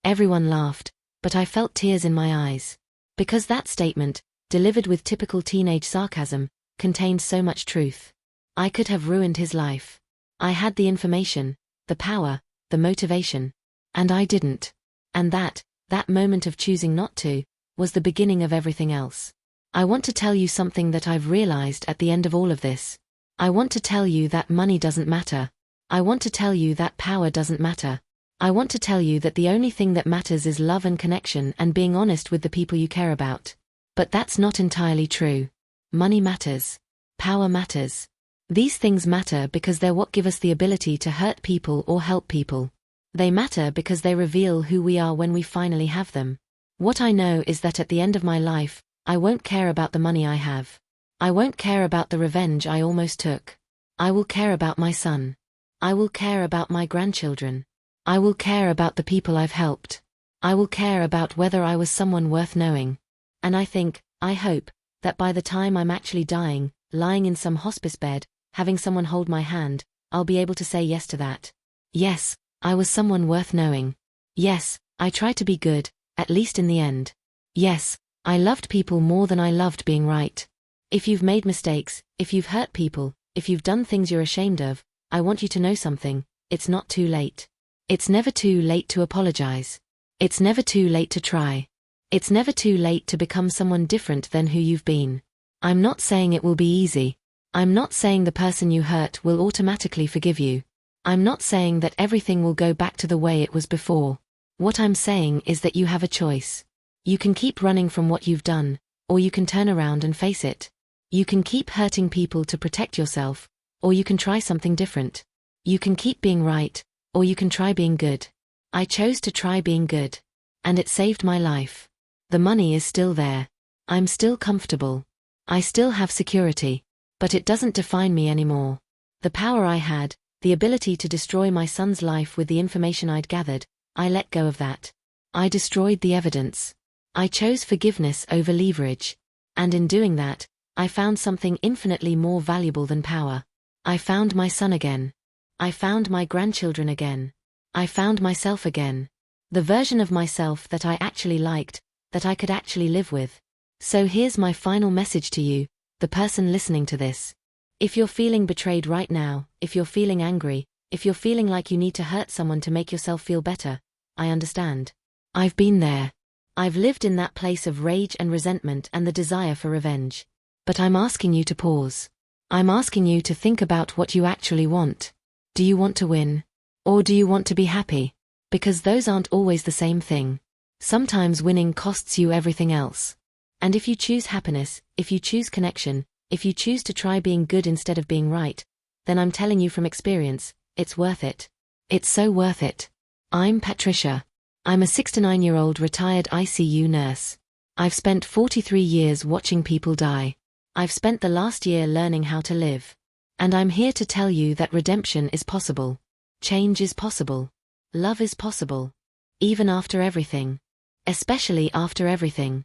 Everyone laughed, but I felt tears in my eyes. Because that statement, delivered with typical teenage sarcasm, contained so much truth. I could have ruined his life. I had the information, the power, the motivation. And I didn't. And that moment of choosing not to, was the beginning of everything else. I want to tell you something that I've realized at the end of all of this. I want to tell you that money doesn't matter. I want to tell you that power doesn't matter. I want to tell you that the only thing that matters is love and connection and being honest with the people you care about. But that's not entirely true. Money matters. Power matters. These things matter because they're what give us the ability to hurt people or help people. They matter because they reveal who we are when we finally have them. What I know is that at the end of my life, I won't care about the money I have. I won't care about the revenge I almost took. I will care about my son. I will care about my grandchildren. I will care about the people I've helped. I will care about whether I was someone worth knowing. And I think, I hope, that by the time I'm actually dying, lying in some hospice bed, having someone hold my hand, I'll be able to say yes to that. Yes, I was someone worth knowing. Yes, I tried to be good, at least in the end. Yes, I loved people more than I loved being right. If you've made mistakes, if you've hurt people, if you've done things you're ashamed of, I want you to know something, it's not too late. It's never too late to apologize. It's never too late to try. It's never too late to become someone different than who you've been. I'm not saying it will be easy. I'm not saying the person you hurt will automatically forgive you. I'm not saying that everything will go back to the way it was before. What I'm saying is that you have a choice. You can keep running from what you've done, or you can turn around and face it. You can keep hurting people to protect yourself, or you can try something different. You can keep being right, or you can try being good. I chose to try being good. And it saved my life. The money is still there. I'm still comfortable. I still have security. But it doesn't define me anymore. The power I had, the ability to destroy my son's life with the information I'd gathered, I let go of that. I destroyed the evidence. I chose forgiveness over leverage. And in doing that, I found something infinitely more valuable than power. I found my son again. I found my grandchildren again. I found myself again. The version of myself that I actually liked, that I could actually live with. So here's my final message to you, the person listening to this. If you're feeling betrayed right now, if you're feeling angry, if you're feeling like you need to hurt someone to make yourself feel better, I understand. I've been there. I've lived in that place of rage and resentment and the desire for revenge. But I'm asking you to pause. I'm asking you to think about what you actually want. Do you want to win? Or do you want to be happy? Because those aren't always the same thing. Sometimes winning costs you everything else. And if you choose happiness, if you choose connection, if you choose to try being good instead of being right, then I'm telling you from experience, it's worth it. It's so worth it. I'm Patricia. I'm a 69-year-old retired ICU nurse. I've spent 43 years watching people die. I've spent the last year learning how to live. And I'm here to tell you that redemption is possible. Change is possible. Love is possible. Even after everything. Especially after everything.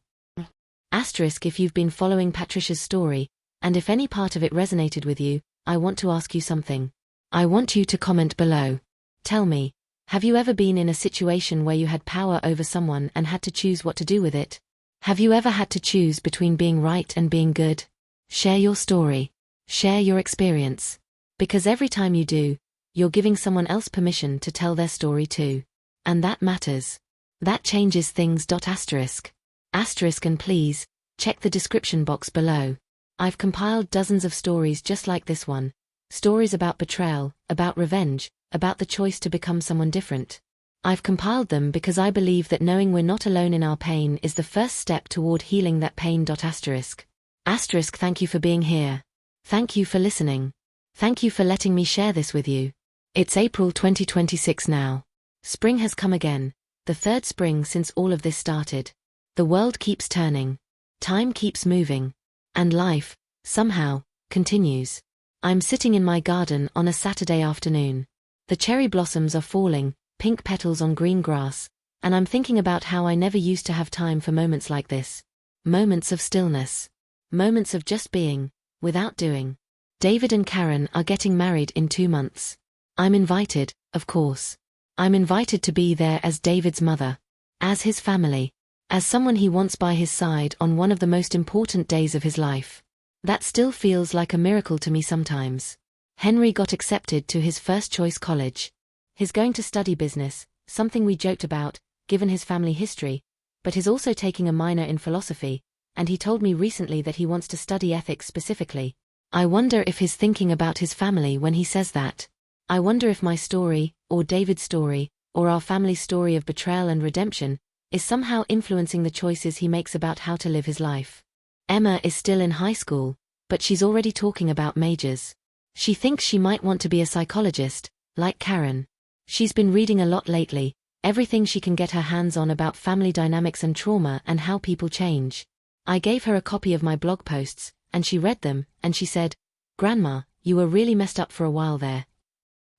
Asterisk if you've been following Patricia's story, and if any part of it resonated with you, I want to ask you something. I want you to comment below. Tell me, have you ever been in a situation where you had power over someone and had to choose what to do with it? Have you ever had to choose between being right and being good? Share your story. Share your experience. Because every time you do, you're giving someone else permission to tell their story too. And that matters. That changes things. Asterisk. Asterisk and please, check the description box below. I've compiled dozens of stories just like this one. Stories about betrayal, about revenge, about the choice to become someone different. I've compiled them because I believe that knowing we're not alone in our pain is the first step toward healing that pain. Asterisk. Asterisk, thank you for being here. Thank you for listening. Thank you for letting me share this with you. It's April 2026 now. Spring has come again, the third spring since all of this started. The world keeps turning. Time keeps moving. And life, somehow, continues. I'm sitting in my garden on a Saturday afternoon. The cherry blossoms are falling, pink petals on green grass, and I'm thinking about how I never used to have time for moments like this. Moments of stillness. Moments of just being, without doing. David and Karen are getting married in 2 months. I'm invited, of course. I'm invited to be there as David's mother. As his family. As someone he wants by his side on one of the most important days of his life. That still feels like a miracle to me sometimes. Henry got accepted to his first choice college. He's going to study business, something we joked about, given his family history, but he's also taking a minor in philosophy, and he told me recently that he wants to study ethics specifically. I wonder if he's thinking about his family when he says that. I wonder if my story, or David's story, or our family's story of betrayal and redemption, is somehow influencing the choices he makes about how to live his life. Emma is still in high school, but she's already talking about majors. She thinks she might want to be a psychologist, like Karen. She's been reading a lot lately, everything she can get her hands on about family dynamics and trauma and how people change. I gave her a copy of my blog posts, and she read them, and she said, "Grandma, you were really messed up for a while there."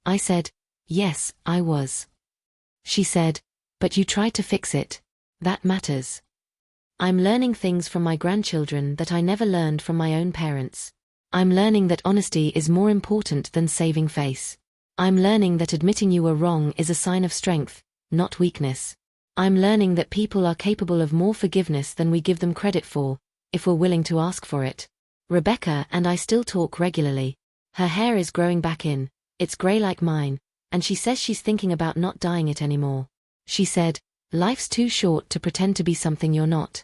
I said, "Yes, I was." She said, "But you tried to fix it. That matters." I'm learning things from my grandchildren that I never learned from my own parents. I'm learning that honesty is more important than saving face. I'm learning that admitting you were wrong is a sign of strength, not weakness. I'm learning that people are capable of more forgiveness than we give them credit for, if we're willing to ask for it. Rebecca and I still talk regularly. Her hair is growing back in, it's grey like mine, and she says she's thinking about not dyeing it anymore. She said, "Life's too short to pretend to be something you're not."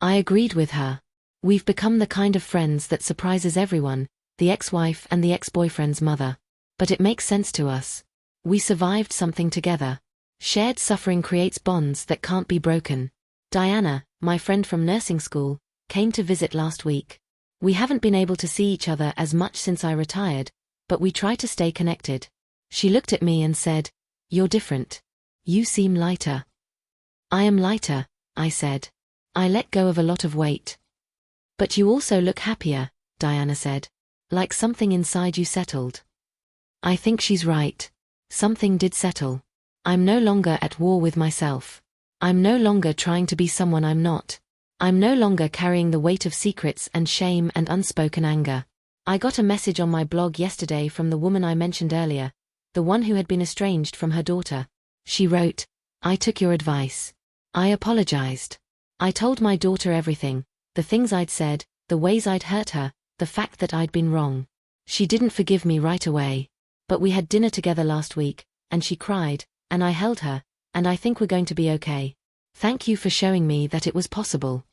I agreed with her. We've become the kind of friends that surprises everyone, the ex-wife and the ex-boyfriend's mother. But it makes sense to us. We survived something together. Shared suffering creates bonds that can't be broken. Diana, my friend from nursing school, came to visit last week. We haven't been able to see each other as much since I retired, but we try to stay connected. She looked at me and said, "You're different. You seem lighter." "I am lighter," I said. "I let go of a lot of weight." "But you also look happier," Diana said. "Like something inside you settled." I think she's right. Something did settle. I'm no longer at war with myself. I'm no longer trying to be someone I'm not. I'm no longer carrying the weight of secrets and shame and unspoken anger. I got a message on my blog yesterday from the woman I mentioned earlier, the one who had been estranged from her daughter. She wrote, "I took your advice. I apologized. I told my daughter everything, the things I'd said, the ways I'd hurt her, the fact that I'd been wrong. She didn't forgive me right away. But we had dinner together last week, and she cried, and I held her, and I think we're going to be okay. Thank you for showing me that it was possible."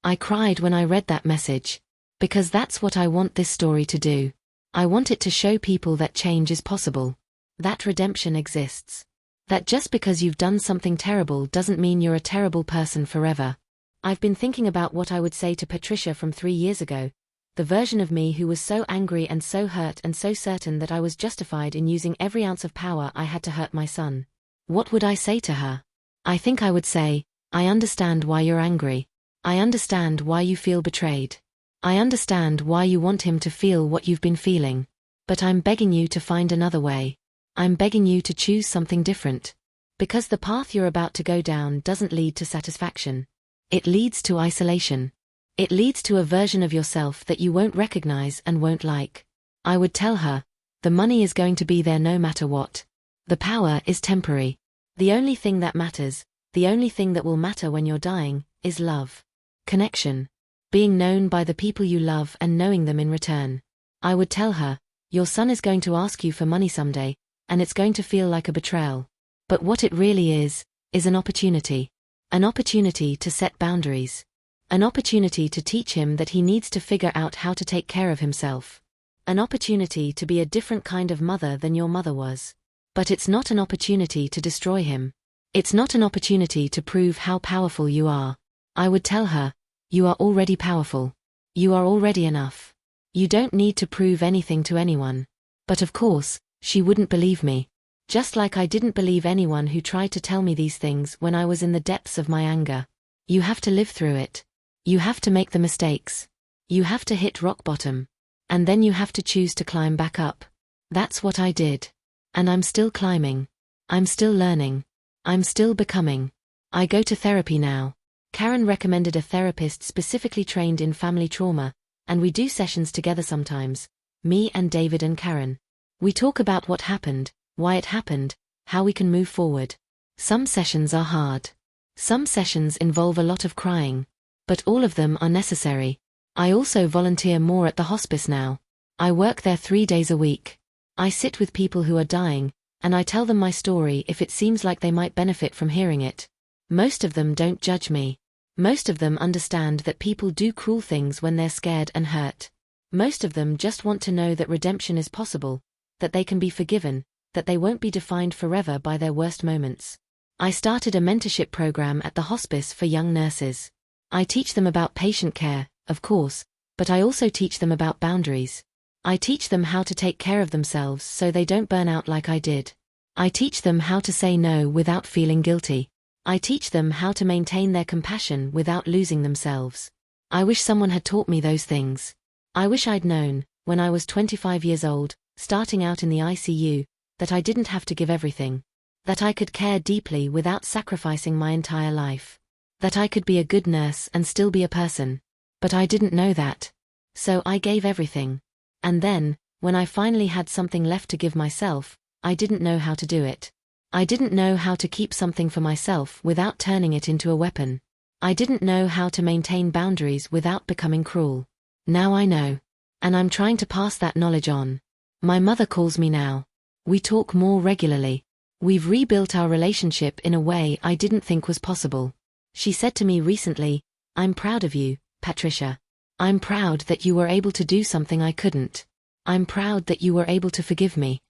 I cried when I read that message. Because that's what I want this story to do. I want it to show people that change is possible. That redemption exists. That just because you've done something terrible doesn't mean you're a terrible person forever. I've been thinking about what I would say to Patricia from 3 years ago, the version of me who was so angry and so hurt and so certain that I was justified in using every ounce of power I had to hurt my son. What would I say to her? I think I would say, I understand why you're angry. I understand why you feel betrayed. I understand why you want him to feel what you've been feeling. But I'm begging you to find another way. I'm begging you to choose something different. Because the path you're about to go down doesn't lead to satisfaction. It leads to isolation. It leads to a version of yourself that you won't recognize and won't like. I would tell her, the money is going to be there no matter what. The power is temporary. The only thing that matters, the only thing that will matter when you're dying, is love. Connection. Being known by the people you love and knowing them in return. I would tell her, your son is going to ask you for money someday, and it's going to feel like a betrayal. But what it really is an opportunity. An opportunity to set boundaries. An opportunity to teach him that he needs to figure out how to take care of himself. An opportunity to be a different kind of mother than your mother was. But it's not an opportunity to destroy him. It's not an opportunity to prove how powerful you are. I would tell her, you are already powerful. You are already enough. You don't need to prove anything to anyone. But of course, she wouldn't believe me. Just like I didn't believe anyone who tried to tell me these things when I was in the depths of my anger. You have to live through it. You have to make the mistakes. You have to hit rock bottom. And then you have to choose to climb back up. That's what I did. And I'm still climbing. I'm still learning. I'm still becoming. I go to therapy now. Karen recommended a therapist specifically trained in family trauma, and we do sessions together sometimes, me and David and Karen. We talk about what happened, why it happened, how we can move forward. Some sessions are hard. Some sessions involve a lot of crying. But all of them are necessary. I also volunteer more at the hospice now. I work there 3 days a week. I sit with people who are dying, and I tell them my story if it seems like they might benefit from hearing it. Most of them don't judge me. Most of them understand that people do cruel things when they're scared and hurt. Most of them just want to know that redemption is possible, that they can be forgiven, that they won't be defined forever by their worst moments. I started a mentorship program at the hospice for young nurses. I teach them about patient care, of course, but I also teach them about boundaries. I teach them how to take care of themselves so they don't burn out like I did. I teach them how to say no without feeling guilty. I teach them how to maintain their compassion without losing themselves. I wish someone had taught me those things. I wish I'd known, when I was 25 years old, starting out in the ICU, that I didn't have to give everything. That I could care deeply without sacrificing my entire life. That I could be a good nurse and still be a person. But I didn't know that. So I gave everything. And then, when I finally had something left to give myself, I didn't know how to do it. I didn't know how to keep something for myself without turning it into a weapon. I didn't know how to maintain boundaries without becoming cruel. Now I know. And I'm trying to pass that knowledge on. My mother calls me now. We talk more regularly. We've rebuilt our relationship in a way I didn't think was possible. She said to me recently, I'm proud of you, Patricia. I'm proud that you were able to do something I couldn't. I'm proud that you were able to forgive me.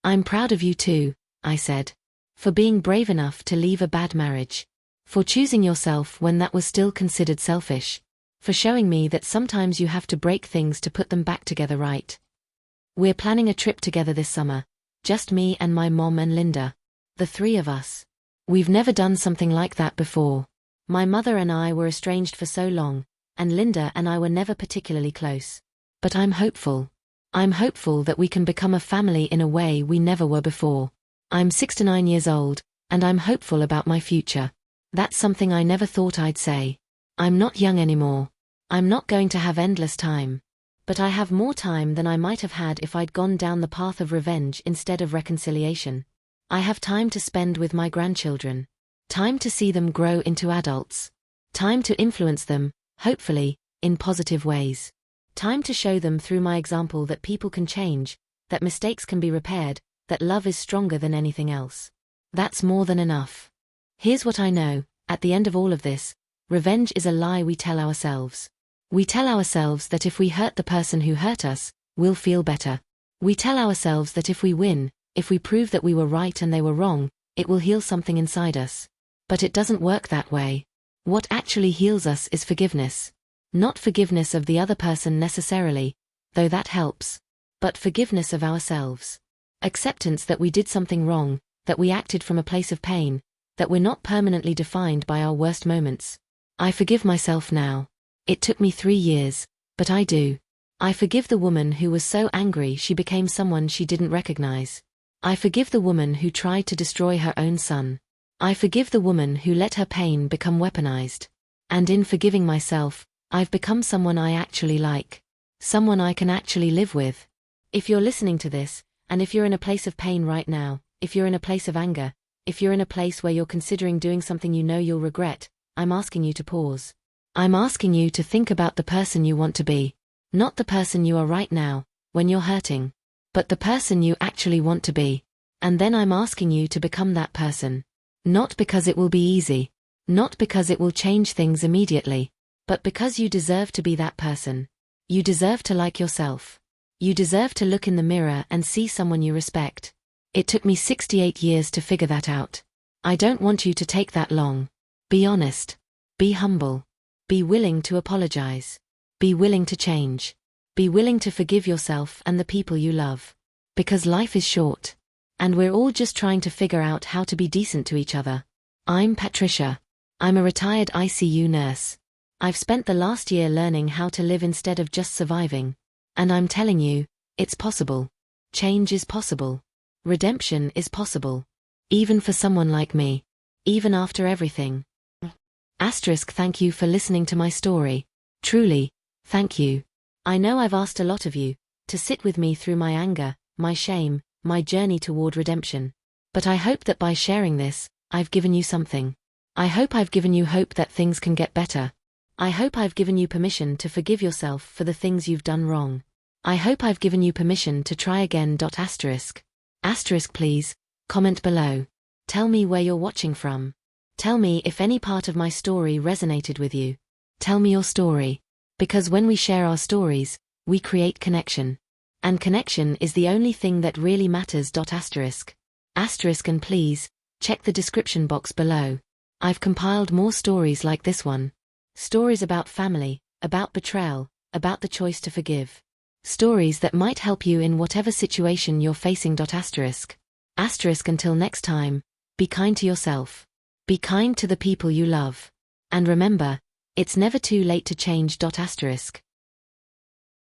I'm proud of you too, I said. For being brave enough to leave a bad marriage. For choosing yourself when that was still considered selfish. For showing me that sometimes you have to break things to put them back together right. We're planning a trip together this summer. Just me and my mom and Linda. The 3 of us. We've never done something like that before. My mother and I were estranged for so long, and Linda and I were never particularly close. But I'm hopeful. I'm hopeful that we can become a family in a way we never were before. I'm 69 years old, and I'm hopeful about my future. That's something I never thought I'd say. I'm not young anymore. I'm not going to have endless time. But I have more time than I might have had if I'd gone down the path of revenge instead of reconciliation. I have time to spend with my grandchildren. Time to see them grow into adults. Time to influence them, hopefully, in positive ways. Time to show them through my example that people can change, that mistakes can be repaired, that love is stronger than anything else. That's more than enough. Here's what I know, at the end of all of this, revenge is a lie we tell ourselves. We tell ourselves that if we hurt the person who hurt us, we'll feel better. We tell ourselves that if we win, if we prove that we were right and they were wrong, it will heal something inside us. But it doesn't work that way. What actually heals us is forgiveness. Not forgiveness of the other person necessarily, though that helps, but forgiveness of ourselves. Acceptance that we did something wrong, that we acted from a place of pain, that we're not permanently defined by our worst moments. I forgive myself now. It took me 3 years, but I do. I forgive the woman who was so angry she became someone she didn't recognize. I forgive the woman who tried to destroy her own son. I forgive the woman who let her pain become weaponized. And in forgiving myself, I've become someone I actually like. Someone I can actually live with. If you're listening to this, and if you're in a place of pain right now, if you're in a place of anger, if you're in a place where you're considering doing something you know you'll regret, I'm asking you to pause. I'm asking you to think about the person you want to be. Not the person you are right now, when you're hurting, but the person you actually want to be. And then I'm asking you to become that person. Not because it will be easy. Not because it will change things immediately. But because you deserve to be that person. You deserve to like yourself. You deserve to look in the mirror and see someone you respect. It took me 68 years to figure that out. I don't want you to take that long. Be honest. Be humble. Be willing to apologize. Be willing to change. Be willing to forgive yourself and the people you love. Because life is short. And we're all just trying to figure out how to be decent to each other. I'm Patricia. I'm a retired ICU nurse. I've spent the last year learning how to live instead of just surviving. And I'm telling you, it's possible. Change is possible. Redemption is possible. Even for someone like me. Even after everything. Thank you for listening to my story. Truly, thank you. I know I've asked a lot of you to sit with me through my anger, my shame, my journey toward redemption. But I hope that by sharing this, I've given you something. I hope I've given you hope that things can get better. I hope I've given you permission to forgive yourself for the things you've done wrong. I hope I've given you permission to try again. Please, comment below. Tell me where you're watching from. Tell me if any part of my story resonated with you. Tell me your story. Because when we share our stories, we create connection. And connection is the only thing that really matters. And please, check the description box below. I've compiled more stories like this one. Stories about family, about betrayal, about the choice to forgive. Stories that might help you in whatever situation you're facing. Until next time, be kind to yourself. Be kind to the people you love. And remember, it's never too late to change.